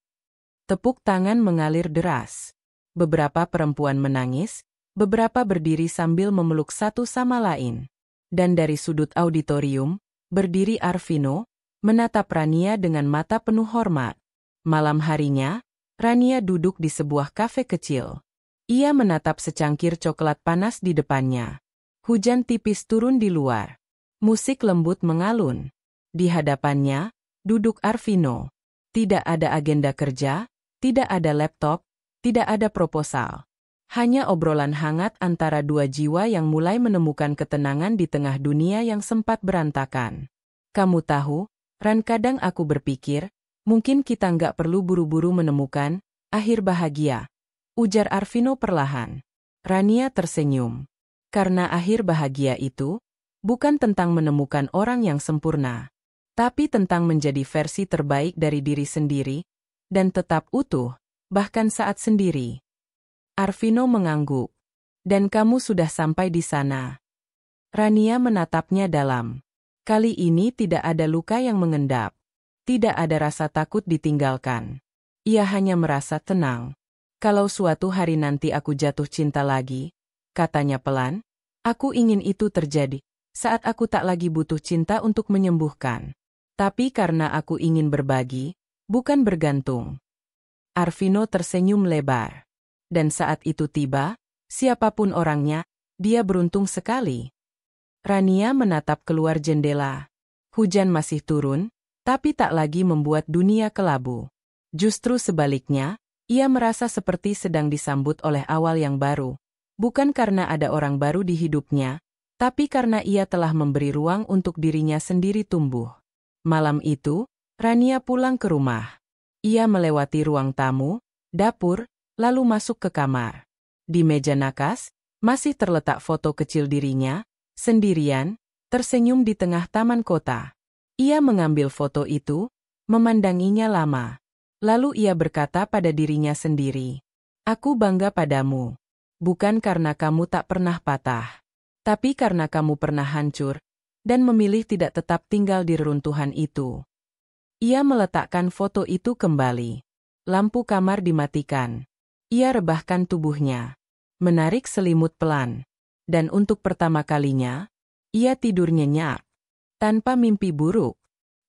Tepuk tangan mengalir deras. Beberapa perempuan menangis, beberapa berdiri sambil memeluk satu sama lain. Dan dari sudut auditorium, berdiri Arvino, menatap Rania dengan mata penuh hormat. Malam harinya, Rania duduk di sebuah kafe kecil. Ia menatap secangkir coklat panas di depannya. Hujan tipis turun di luar. Musik lembut mengalun. Di hadapannya, duduk Arvino. Tidak ada agenda kerja, tidak ada laptop, tidak ada proposal. Hanya obrolan hangat antara dua jiwa yang mulai menemukan ketenangan di tengah dunia yang sempat berantakan. Kamu tahu, Ran, kadang aku berpikir, mungkin kita nggak perlu buru-buru menemukan akhir bahagia, ujar Arvino perlahan. Rania tersenyum. Karena akhir bahagia itu bukan tentang menemukan orang yang sempurna, tapi tentang menjadi versi terbaik dari diri sendiri, dan tetap utuh, bahkan saat sendiri. Arvino mengangguk. Dan kamu sudah sampai di sana. Rania menatapnya dalam. Kali ini tidak ada luka yang mengendap. Tidak ada rasa takut ditinggalkan. Ia hanya merasa tenang. Kalau suatu hari nanti aku jatuh cinta lagi, katanya pelan, aku ingin itu terjadi saat aku tak lagi butuh cinta untuk menyembuhkan. Tapi karena aku ingin berbagi, bukan bergantung. Arvino tersenyum lebar. Dan saat itu tiba, siapapun orangnya, dia beruntung sekali. Rania menatap keluar jendela. Hujan masih turun, tapi tak lagi membuat dunia kelabu. Justru sebaliknya, ia merasa seperti sedang disambut oleh awal yang baru. Bukan karena ada orang baru di hidupnya, tapi karena ia telah memberi ruang untuk dirinya sendiri tumbuh. Malam itu, Rania pulang ke rumah. Ia melewati ruang tamu, dapur, lalu masuk ke kamar. Di meja nakas, masih terletak foto kecil dirinya, sendirian, tersenyum di tengah taman kota. Ia mengambil foto itu, memandanginya lama. Lalu ia berkata pada dirinya sendiri, "Aku bangga padamu. Bukan karena kamu tak pernah patah, tapi karena kamu pernah hancur, dan memilih tidak tetap tinggal di reruntuhan itu. Ia meletakkan foto itu kembali. Lampu kamar dimatikan. Ia rebahkan tubuhnya. Menarik selimut pelan. Dan untuk pertama kalinya, ia tidur nyenyak. Tanpa mimpi buruk.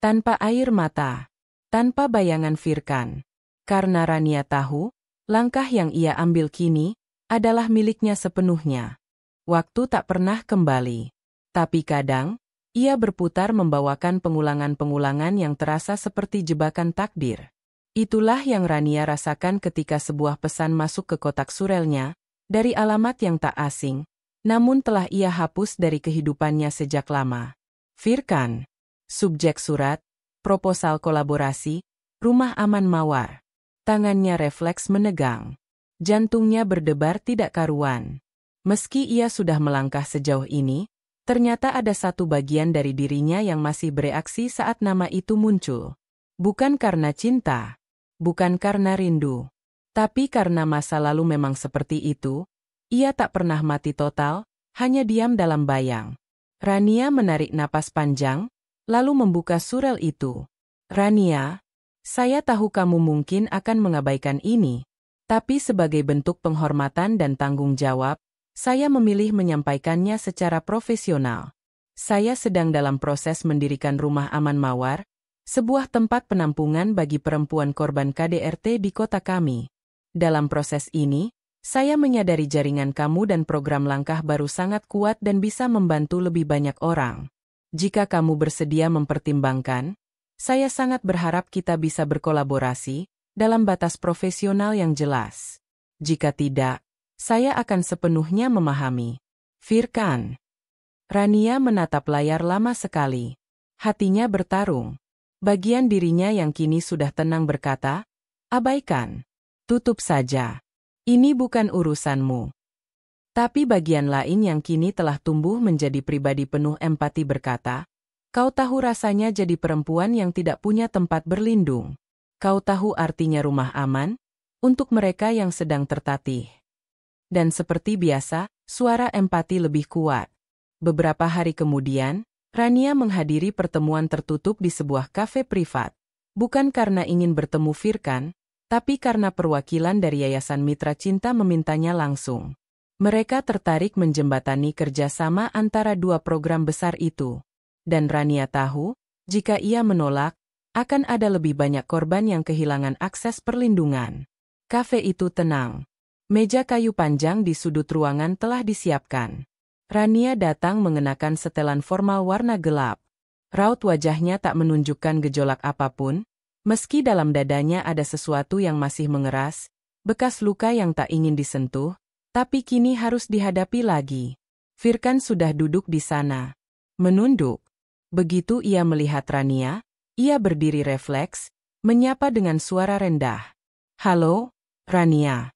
Tanpa air mata. Tanpa bayangan Firkan. Karena Rania tahu, langkah yang ia ambil kini adalah miliknya sepenuhnya. Waktu tak pernah kembali. Tapi kadang, ia berputar membawakan pengulangan-pengulangan yang terasa seperti jebakan takdir. Itulah yang Rania rasakan ketika sebuah pesan masuk ke kotak surelnya, dari alamat yang tak asing, namun telah ia hapus dari kehidupannya sejak lama. Firkan. Subjek surat, proposal kolaborasi, Rumah Aman Mawar. Tangannya refleks menegang. Jantungnya berdebar tidak karuan. Meski ia sudah melangkah sejauh ini, ternyata ada satu bagian dari dirinya yang masih bereaksi saat nama itu muncul. Bukan karena cinta, bukan karena rindu, tapi karena masa lalu memang seperti itu. Ia tak pernah mati total, hanya diam dalam bayang. Rania menarik napas panjang, lalu membuka surel itu. Rania, saya tahu kamu mungkin akan mengabaikan ini, tapi sebagai bentuk penghormatan dan tanggung jawab, saya memilih menyampaikannya secara profesional. Saya sedang dalam proses mendirikan Rumah Aman Mawar, sebuah tempat penampungan bagi perempuan korban KDRT di kota kami. Dalam proses ini, saya menyadari jaringan kamu dan program langkah baru sangat kuat dan bisa membantu lebih banyak orang. Jika kamu bersedia mempertimbangkan, saya sangat berharap kita bisa berkolaborasi dalam batas profesional yang jelas. Jika tidak, saya akan sepenuhnya memahami. Firkan. Rania menatap layar lama sekali. Hatinya bertarung. Bagian dirinya yang kini sudah tenang berkata, abaikan. Tutup saja. Ini bukan urusanmu. Tapi bagian lain yang kini telah tumbuh menjadi pribadi penuh empati berkata, kau tahu rasanya jadi perempuan yang tidak punya tempat berlindung. Kau tahu artinya rumah aman untuk mereka yang sedang tertatih. Dan seperti biasa, suara empati lebih kuat. Beberapa hari kemudian, Rania menghadiri pertemuan tertutup di sebuah kafe privat. Bukan karena ingin bertemu Firkan, tapi karena perwakilan dari Yayasan Mitra Cinta memintanya langsung. Mereka tertarik menjembatani kerjasama antara dua program besar itu. Dan Rania tahu, jika ia menolak, akan ada lebih banyak korban yang kehilangan akses perlindungan. Kafe itu tenang. Meja kayu panjang di sudut ruangan telah disiapkan. Rania datang mengenakan setelan formal warna gelap. Raut wajahnya tak menunjukkan gejolak apapun, meski dalam dadanya ada sesuatu yang masih mengeras, bekas luka yang tak ingin disentuh, tapi kini harus dihadapi lagi. Firkan sudah duduk di sana. Menunduk. Begitu ia melihat Rania, ia berdiri refleks, menyapa dengan suara rendah. Halo, Rania.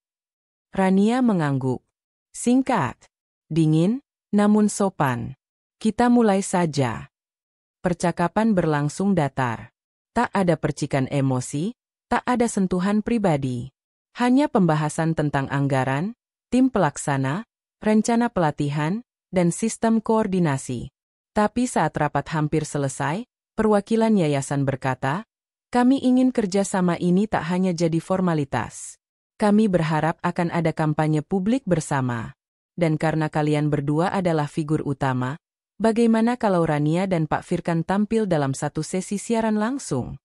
Rania mengangguk. Singkat, dingin, namun sopan. Kita mulai saja. Percakapan berlangsung datar. Tak ada percikan emosi, tak ada sentuhan pribadi. Hanya pembahasan tentang anggaran, tim pelaksana, rencana pelatihan, dan sistem koordinasi. Tapi saat rapat hampir selesai, perwakilan yayasan berkata, kami ingin kerjasama ini tak hanya jadi formalitas. Kami berharap akan ada kampanye publik bersama. Dan karena kalian berdua adalah figur utama, bagaimana kalau Rania dan Pak Firkan tampil dalam satu sesi siaran langsung?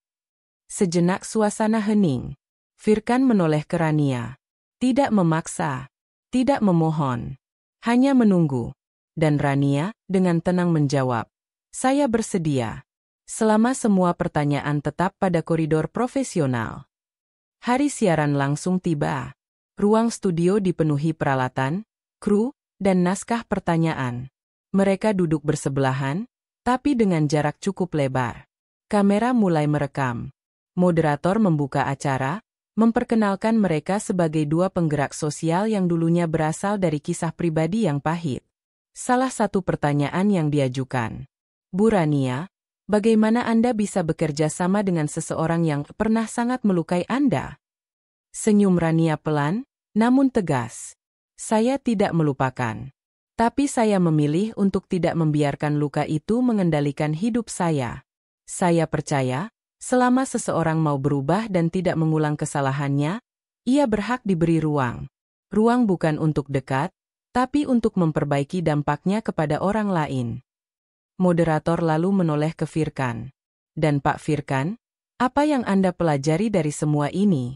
Sejenak suasana hening. Firkan menoleh ke Rania. Tidak memaksa, tidak memohon, hanya menunggu. Dan Rania dengan tenang menjawab, saya bersedia. Selama semua pertanyaan tetap pada koridor profesional. Hari siaran langsung tiba. Ruang studio dipenuhi peralatan, kru, dan naskah pertanyaan. Mereka duduk bersebelahan, tapi dengan jarak cukup lebar. Kamera mulai merekam. Moderator membuka acara, memperkenalkan mereka sebagai dua penggerak sosial yang dulunya berasal dari kisah pribadi yang pahit. Salah satu pertanyaan yang diajukan. Bu Rania, bagaimana Anda bisa bekerja sama dengan seseorang yang pernah sangat melukai Anda? Senyum Rania pelan, namun tegas. Saya tidak melupakan. Tapi saya memilih untuk tidak membiarkan luka itu mengendalikan hidup saya. Saya percaya, selama seseorang mau berubah dan tidak mengulang kesalahannya, ia berhak diberi ruang. Ruang bukan untuk dekat, tapi untuk memperbaiki dampaknya kepada orang lain. Moderator lalu menoleh ke Firkan. Dan Pak Firkan, apa yang Anda pelajari dari semua ini?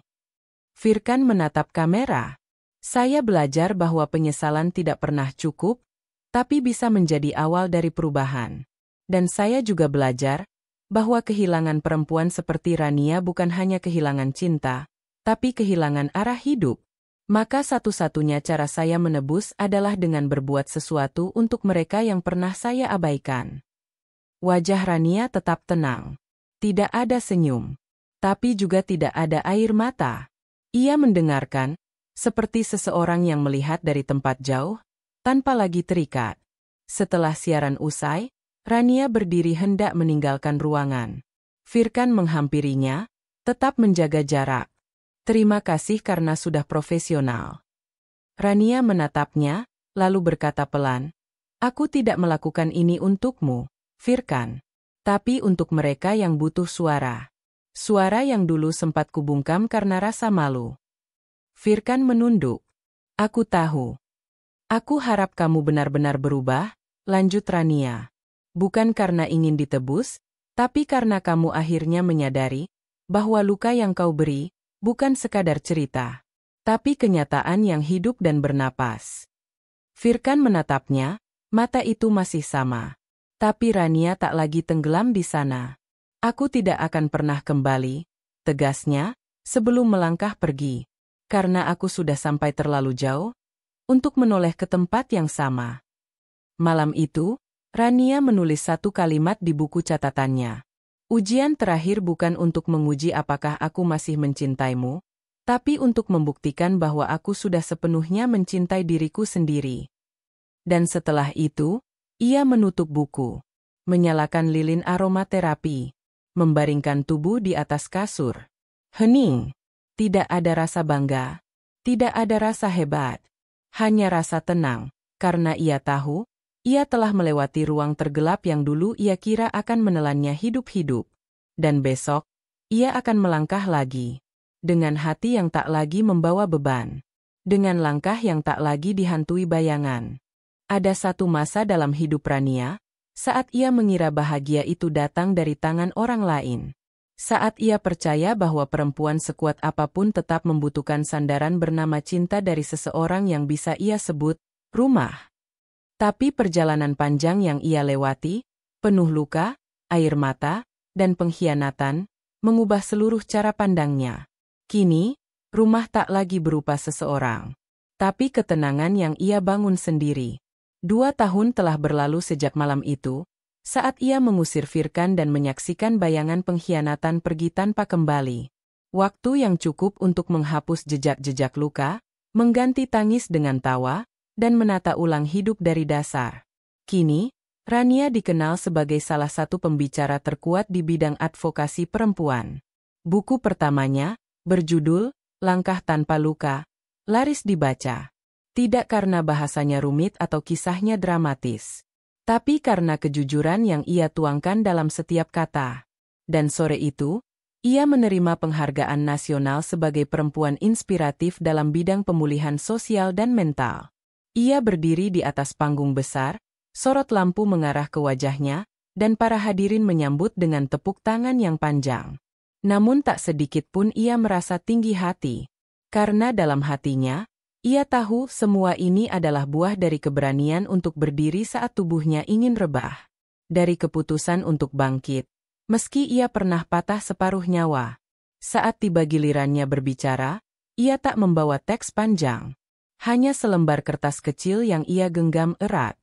Firkan menatap kamera. Saya belajar bahwa penyesalan tidak pernah cukup, tapi bisa menjadi awal dari perubahan. Dan saya juga belajar bahwa kehilangan perempuan seperti Rania bukan hanya kehilangan cinta, tapi kehilangan arah hidup. Maka satu-satunya cara saya menebus adalah dengan berbuat sesuatu untuk mereka yang pernah saya abaikan. Wajah Rania tetap tenang. Tidak ada senyum. Tapi juga tidak ada air mata. Ia mendengarkan, seperti seseorang yang melihat dari tempat jauh, tanpa lagi terikat. Setelah siaran usai, Rania berdiri hendak meninggalkan ruangan. Firkan menghampirinya, tetap menjaga jarak. Terima kasih karena sudah profesional. Rania menatapnya, lalu berkata pelan, aku tidak melakukan ini untukmu, Firkan. Tapi untuk mereka yang butuh suara. Suara yang dulu sempat kubungkam karena rasa malu. Firkan menunduk. Aku tahu. Aku harap kamu benar-benar berubah, lanjut Rania. Bukan karena ingin ditebus, tapi karena kamu akhirnya menyadari bahwa luka yang kau beri bukan sekadar cerita, tapi kenyataan yang hidup dan bernapas. Firkan menatapnya, mata itu masih sama. Tapi Rania tak lagi tenggelam di sana. Aku tidak akan pernah kembali, tegasnya, sebelum melangkah pergi. Karena aku sudah sampai terlalu jauh untuk menoleh ke tempat yang sama. Malam itu, Rania menulis satu kalimat di buku catatannya. Ujian terakhir bukan untuk menguji apakah aku masih mencintaimu, tapi untuk membuktikan bahwa aku sudah sepenuhnya mencintai diriku sendiri. Dan setelah itu, ia menutup buku, menyalakan lilin aromaterapi, membaringkan tubuh di atas kasur. Hening. Tidak ada rasa bangga, tidak ada rasa hebat, hanya rasa tenang, karena ia tahu, ia telah melewati ruang tergelap yang dulu ia kira akan menelannya hidup-hidup. Dan besok, ia akan melangkah lagi, dengan hati yang tak lagi membawa beban, dengan langkah yang tak lagi dihantui bayangan. Ada satu masa dalam hidup Rania, saat ia mengira bahagia itu datang dari tangan orang lain. Saat ia percaya bahwa perempuan sekuat apapun tetap membutuhkan sandaran bernama cinta dari seseorang yang bisa ia sebut rumah. Tapi perjalanan panjang yang ia lewati, penuh luka, air mata, dan pengkhianatan, mengubah seluruh cara pandangnya. Kini, rumah tak lagi berupa seseorang, tapi ketenangan yang ia bangun sendiri. 2 tahun telah berlalu sejak malam itu, saat ia mengusir Firkan dan menyaksikan bayangan pengkhianatan pergi tanpa kembali. Waktu yang cukup untuk menghapus jejak-jejak luka, mengganti tangis dengan tawa, dan menata ulang hidup dari dasar. Kini, Rania dikenal sebagai salah satu pembicara terkuat di bidang advokasi perempuan. Buku pertamanya, berjudul Langkah Tanpa Luka, laris dibaca. Tidak karena bahasanya rumit atau kisahnya dramatis, tapi karena kejujuran yang ia tuangkan dalam setiap kata. Dan sore itu, ia menerima penghargaan nasional sebagai perempuan inspiratif dalam bidang pemulihan sosial dan mental. Ia berdiri di atas panggung besar, sorot lampu mengarah ke wajahnya, dan para hadirin menyambut dengan tepuk tangan yang panjang. Namun tak sedikit pun ia merasa tinggi hati, karena dalam hatinya, ia tahu semua ini adalah buah dari keberanian untuk berdiri saat tubuhnya ingin rebah. Dari keputusan untuk bangkit, meski ia pernah patah separuh nyawa. Saat tiba gilirannya berbicara, ia tak membawa teks panjang. Hanya selembar kertas kecil yang ia genggam erat.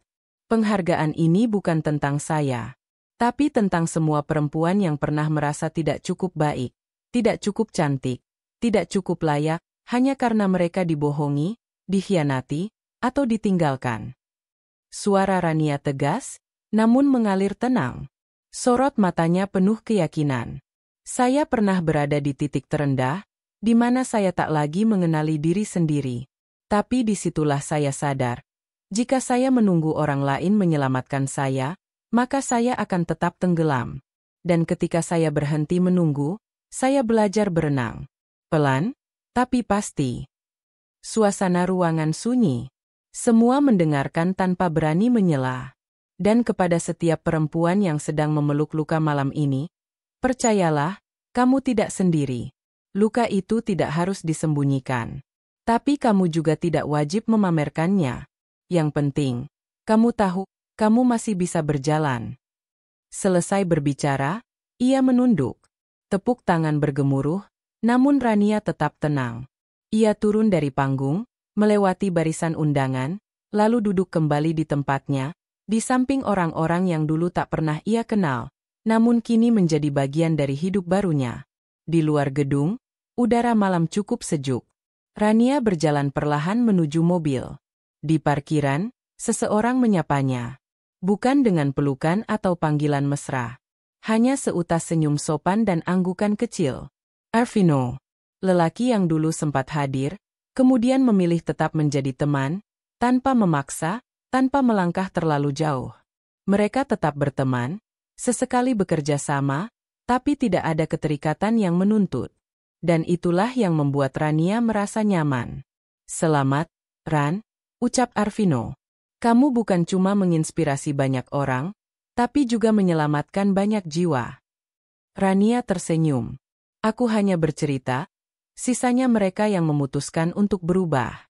Penghargaan ini bukan tentang saya, tapi tentang semua perempuan yang pernah merasa tidak cukup baik, tidak cukup cantik, tidak cukup layak, hanya karena mereka dibohongi, dikhianati, atau ditinggalkan. Suara Rania tegas, namun mengalir tenang. Sorot matanya penuh keyakinan. Saya pernah berada di titik terendah, di mana saya tak lagi mengenali diri sendiri. Tapi disitulah saya sadar Jika saya menunggu orang lain menyelamatkan saya, maka saya akan tetap tenggelam. Dan ketika saya berhenti menunggu, saya belajar berenang. Pelan, tapi pasti. Suasana ruangan sunyi. Semua mendengarkan tanpa berani menyela. Dan kepada setiap perempuan yang sedang memeluk luka malam ini, percayalah, kamu tidak sendiri. Luka itu tidak harus disembunyikan. Tapi kamu juga tidak wajib memamerkannya. Yang penting, kamu tahu, kamu masih bisa berjalan. Selesai berbicara, ia menunduk. Tepuk tangan bergemuruh, namun Rania tetap tenang. Ia turun dari panggung, melewati barisan undangan, lalu duduk kembali di tempatnya, di samping orang-orang yang dulu tak pernah ia kenal, namun kini menjadi bagian dari hidup barunya. Di luar gedung, udara malam cukup sejuk. Rania berjalan perlahan menuju mobil. Di parkiran, seseorang menyapanya. Bukan dengan pelukan atau panggilan mesra. Hanya seutas senyum sopan dan anggukan kecil. Arvino. Lelaki yang dulu sempat hadir, kemudian memilih tetap menjadi teman, tanpa memaksa, tanpa melangkah terlalu jauh. Mereka tetap berteman, sesekali bekerja sama, tapi tidak ada keterikatan yang menuntut. Dan itulah yang membuat Rania merasa nyaman. Selamat, Ran, ucap Arvino. Kamu bukan cuma menginspirasi banyak orang, tapi juga menyelamatkan banyak jiwa. Rania tersenyum. Aku hanya bercerita, sisanya mereka yang memutuskan untuk berubah.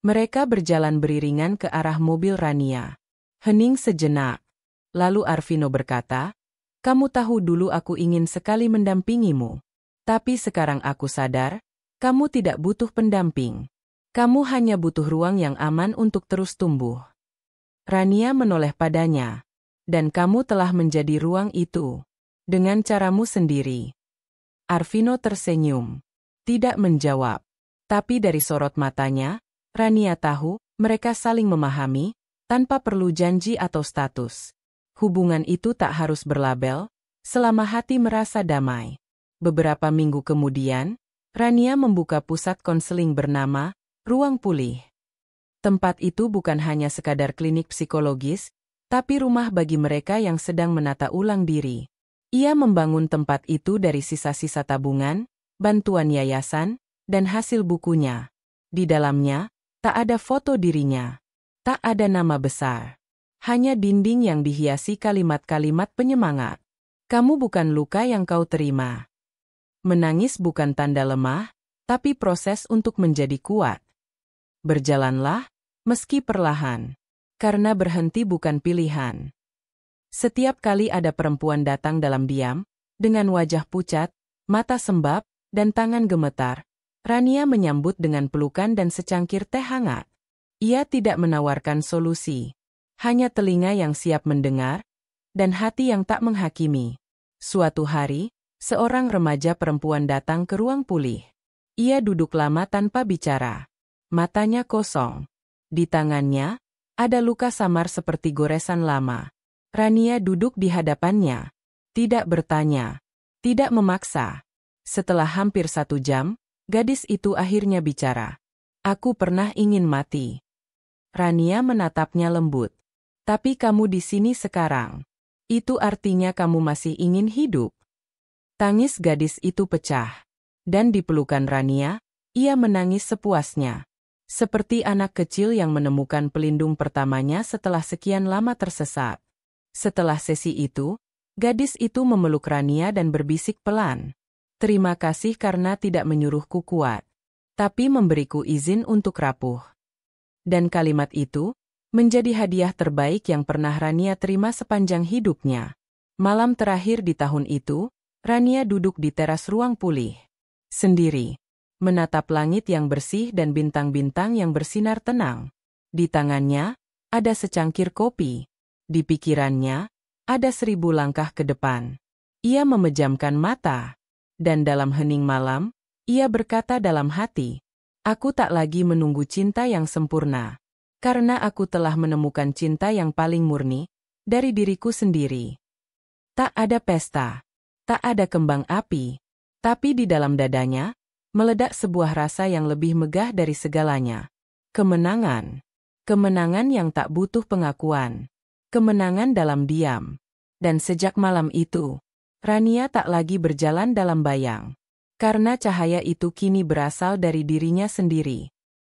Mereka berjalan beriringan ke arah mobil Rania. Hening sejenak. Lalu Arvino berkata, kamu tahu dulu aku ingin sekali mendampingimu. Tapi sekarang aku sadar, kamu tidak butuh pendamping. Kamu hanya butuh ruang yang aman untuk terus tumbuh. Rania menoleh padanya. Dan kamu telah menjadi ruang itu. Dengan caramu sendiri. Arvino tersenyum. Tidak menjawab. Tapi dari sorot matanya, Rania tahu, mereka saling memahami, tanpa perlu janji atau status. Hubungan itu tak harus berlabel, selama hati merasa damai. Beberapa minggu kemudian, Rania membuka pusat konseling bernama Ruang Pulih. Tempat itu bukan hanya sekadar klinik psikologis, tapi rumah bagi mereka yang sedang menata ulang diri. Ia membangun tempat itu dari sisa-sisa tabungan, bantuan yayasan, dan hasil bukunya. Di dalamnya, tak ada foto dirinya. Tak ada nama besar. Hanya dinding yang dihiasi kalimat-kalimat penyemangat. Kamu bukan luka yang kau terima. Menangis bukan tanda lemah, tapi proses untuk menjadi kuat. Berjalanlah, meski perlahan. Karena berhenti bukan pilihan. Setiap kali ada perempuan datang dalam diam, dengan wajah pucat, mata sembab, dan tangan gemetar, Rania menyambut dengan pelukan dan secangkir teh hangat. Ia tidak menawarkan solusi. Hanya telinga yang siap mendengar, dan hati yang tak menghakimi. Suatu hari, seorang remaja perempuan datang ke ruang pulih. Ia duduk lama tanpa bicara. Matanya kosong. Di tangannya, ada luka samar seperti goresan lama. Rania duduk di hadapannya. Tidak bertanya. Tidak memaksa. Setelah hampir 1 jam, gadis itu akhirnya bicara. Aku pernah ingin mati. Rania menatapnya lembut. Tapi kamu di sini sekarang. Itu artinya kamu masih ingin hidup. Tangis gadis itu pecah. Dan di pelukan Rania, ia menangis sepuasnya. Seperti anak kecil yang menemukan pelindung pertamanya setelah sekian lama tersesat. Setelah sesi itu, gadis itu memeluk Rania dan berbisik pelan. Terima kasih karena tidak menyuruhku kuat. Tapi memberiku izin untuk rapuh. Dan kalimat itu, menjadi hadiah terbaik yang pernah Rania terima sepanjang hidupnya. Malam terakhir di tahun itu, Rania duduk di teras ruang pulih. Sendiri. Menatap langit yang bersih dan bintang-bintang yang bersinar tenang. Di tangannya, ada secangkir kopi. Di pikirannya, ada 1000 langkah ke depan. Ia memejamkan mata. Dan dalam hening malam, ia berkata dalam hati, aku tak lagi menunggu cinta yang sempurna. Karena aku telah menemukan cinta yang paling murni, dari diriku sendiri. Tak ada pesta. Tak ada kembang api, tapi di dalam dadanya, meledak sebuah rasa yang lebih megah dari segalanya. Kemenangan. Kemenangan yang tak butuh pengakuan. Kemenangan dalam diam. Dan sejak malam itu, Rania tak lagi berjalan dalam bayang. Karena cahaya itu kini berasal dari dirinya sendiri.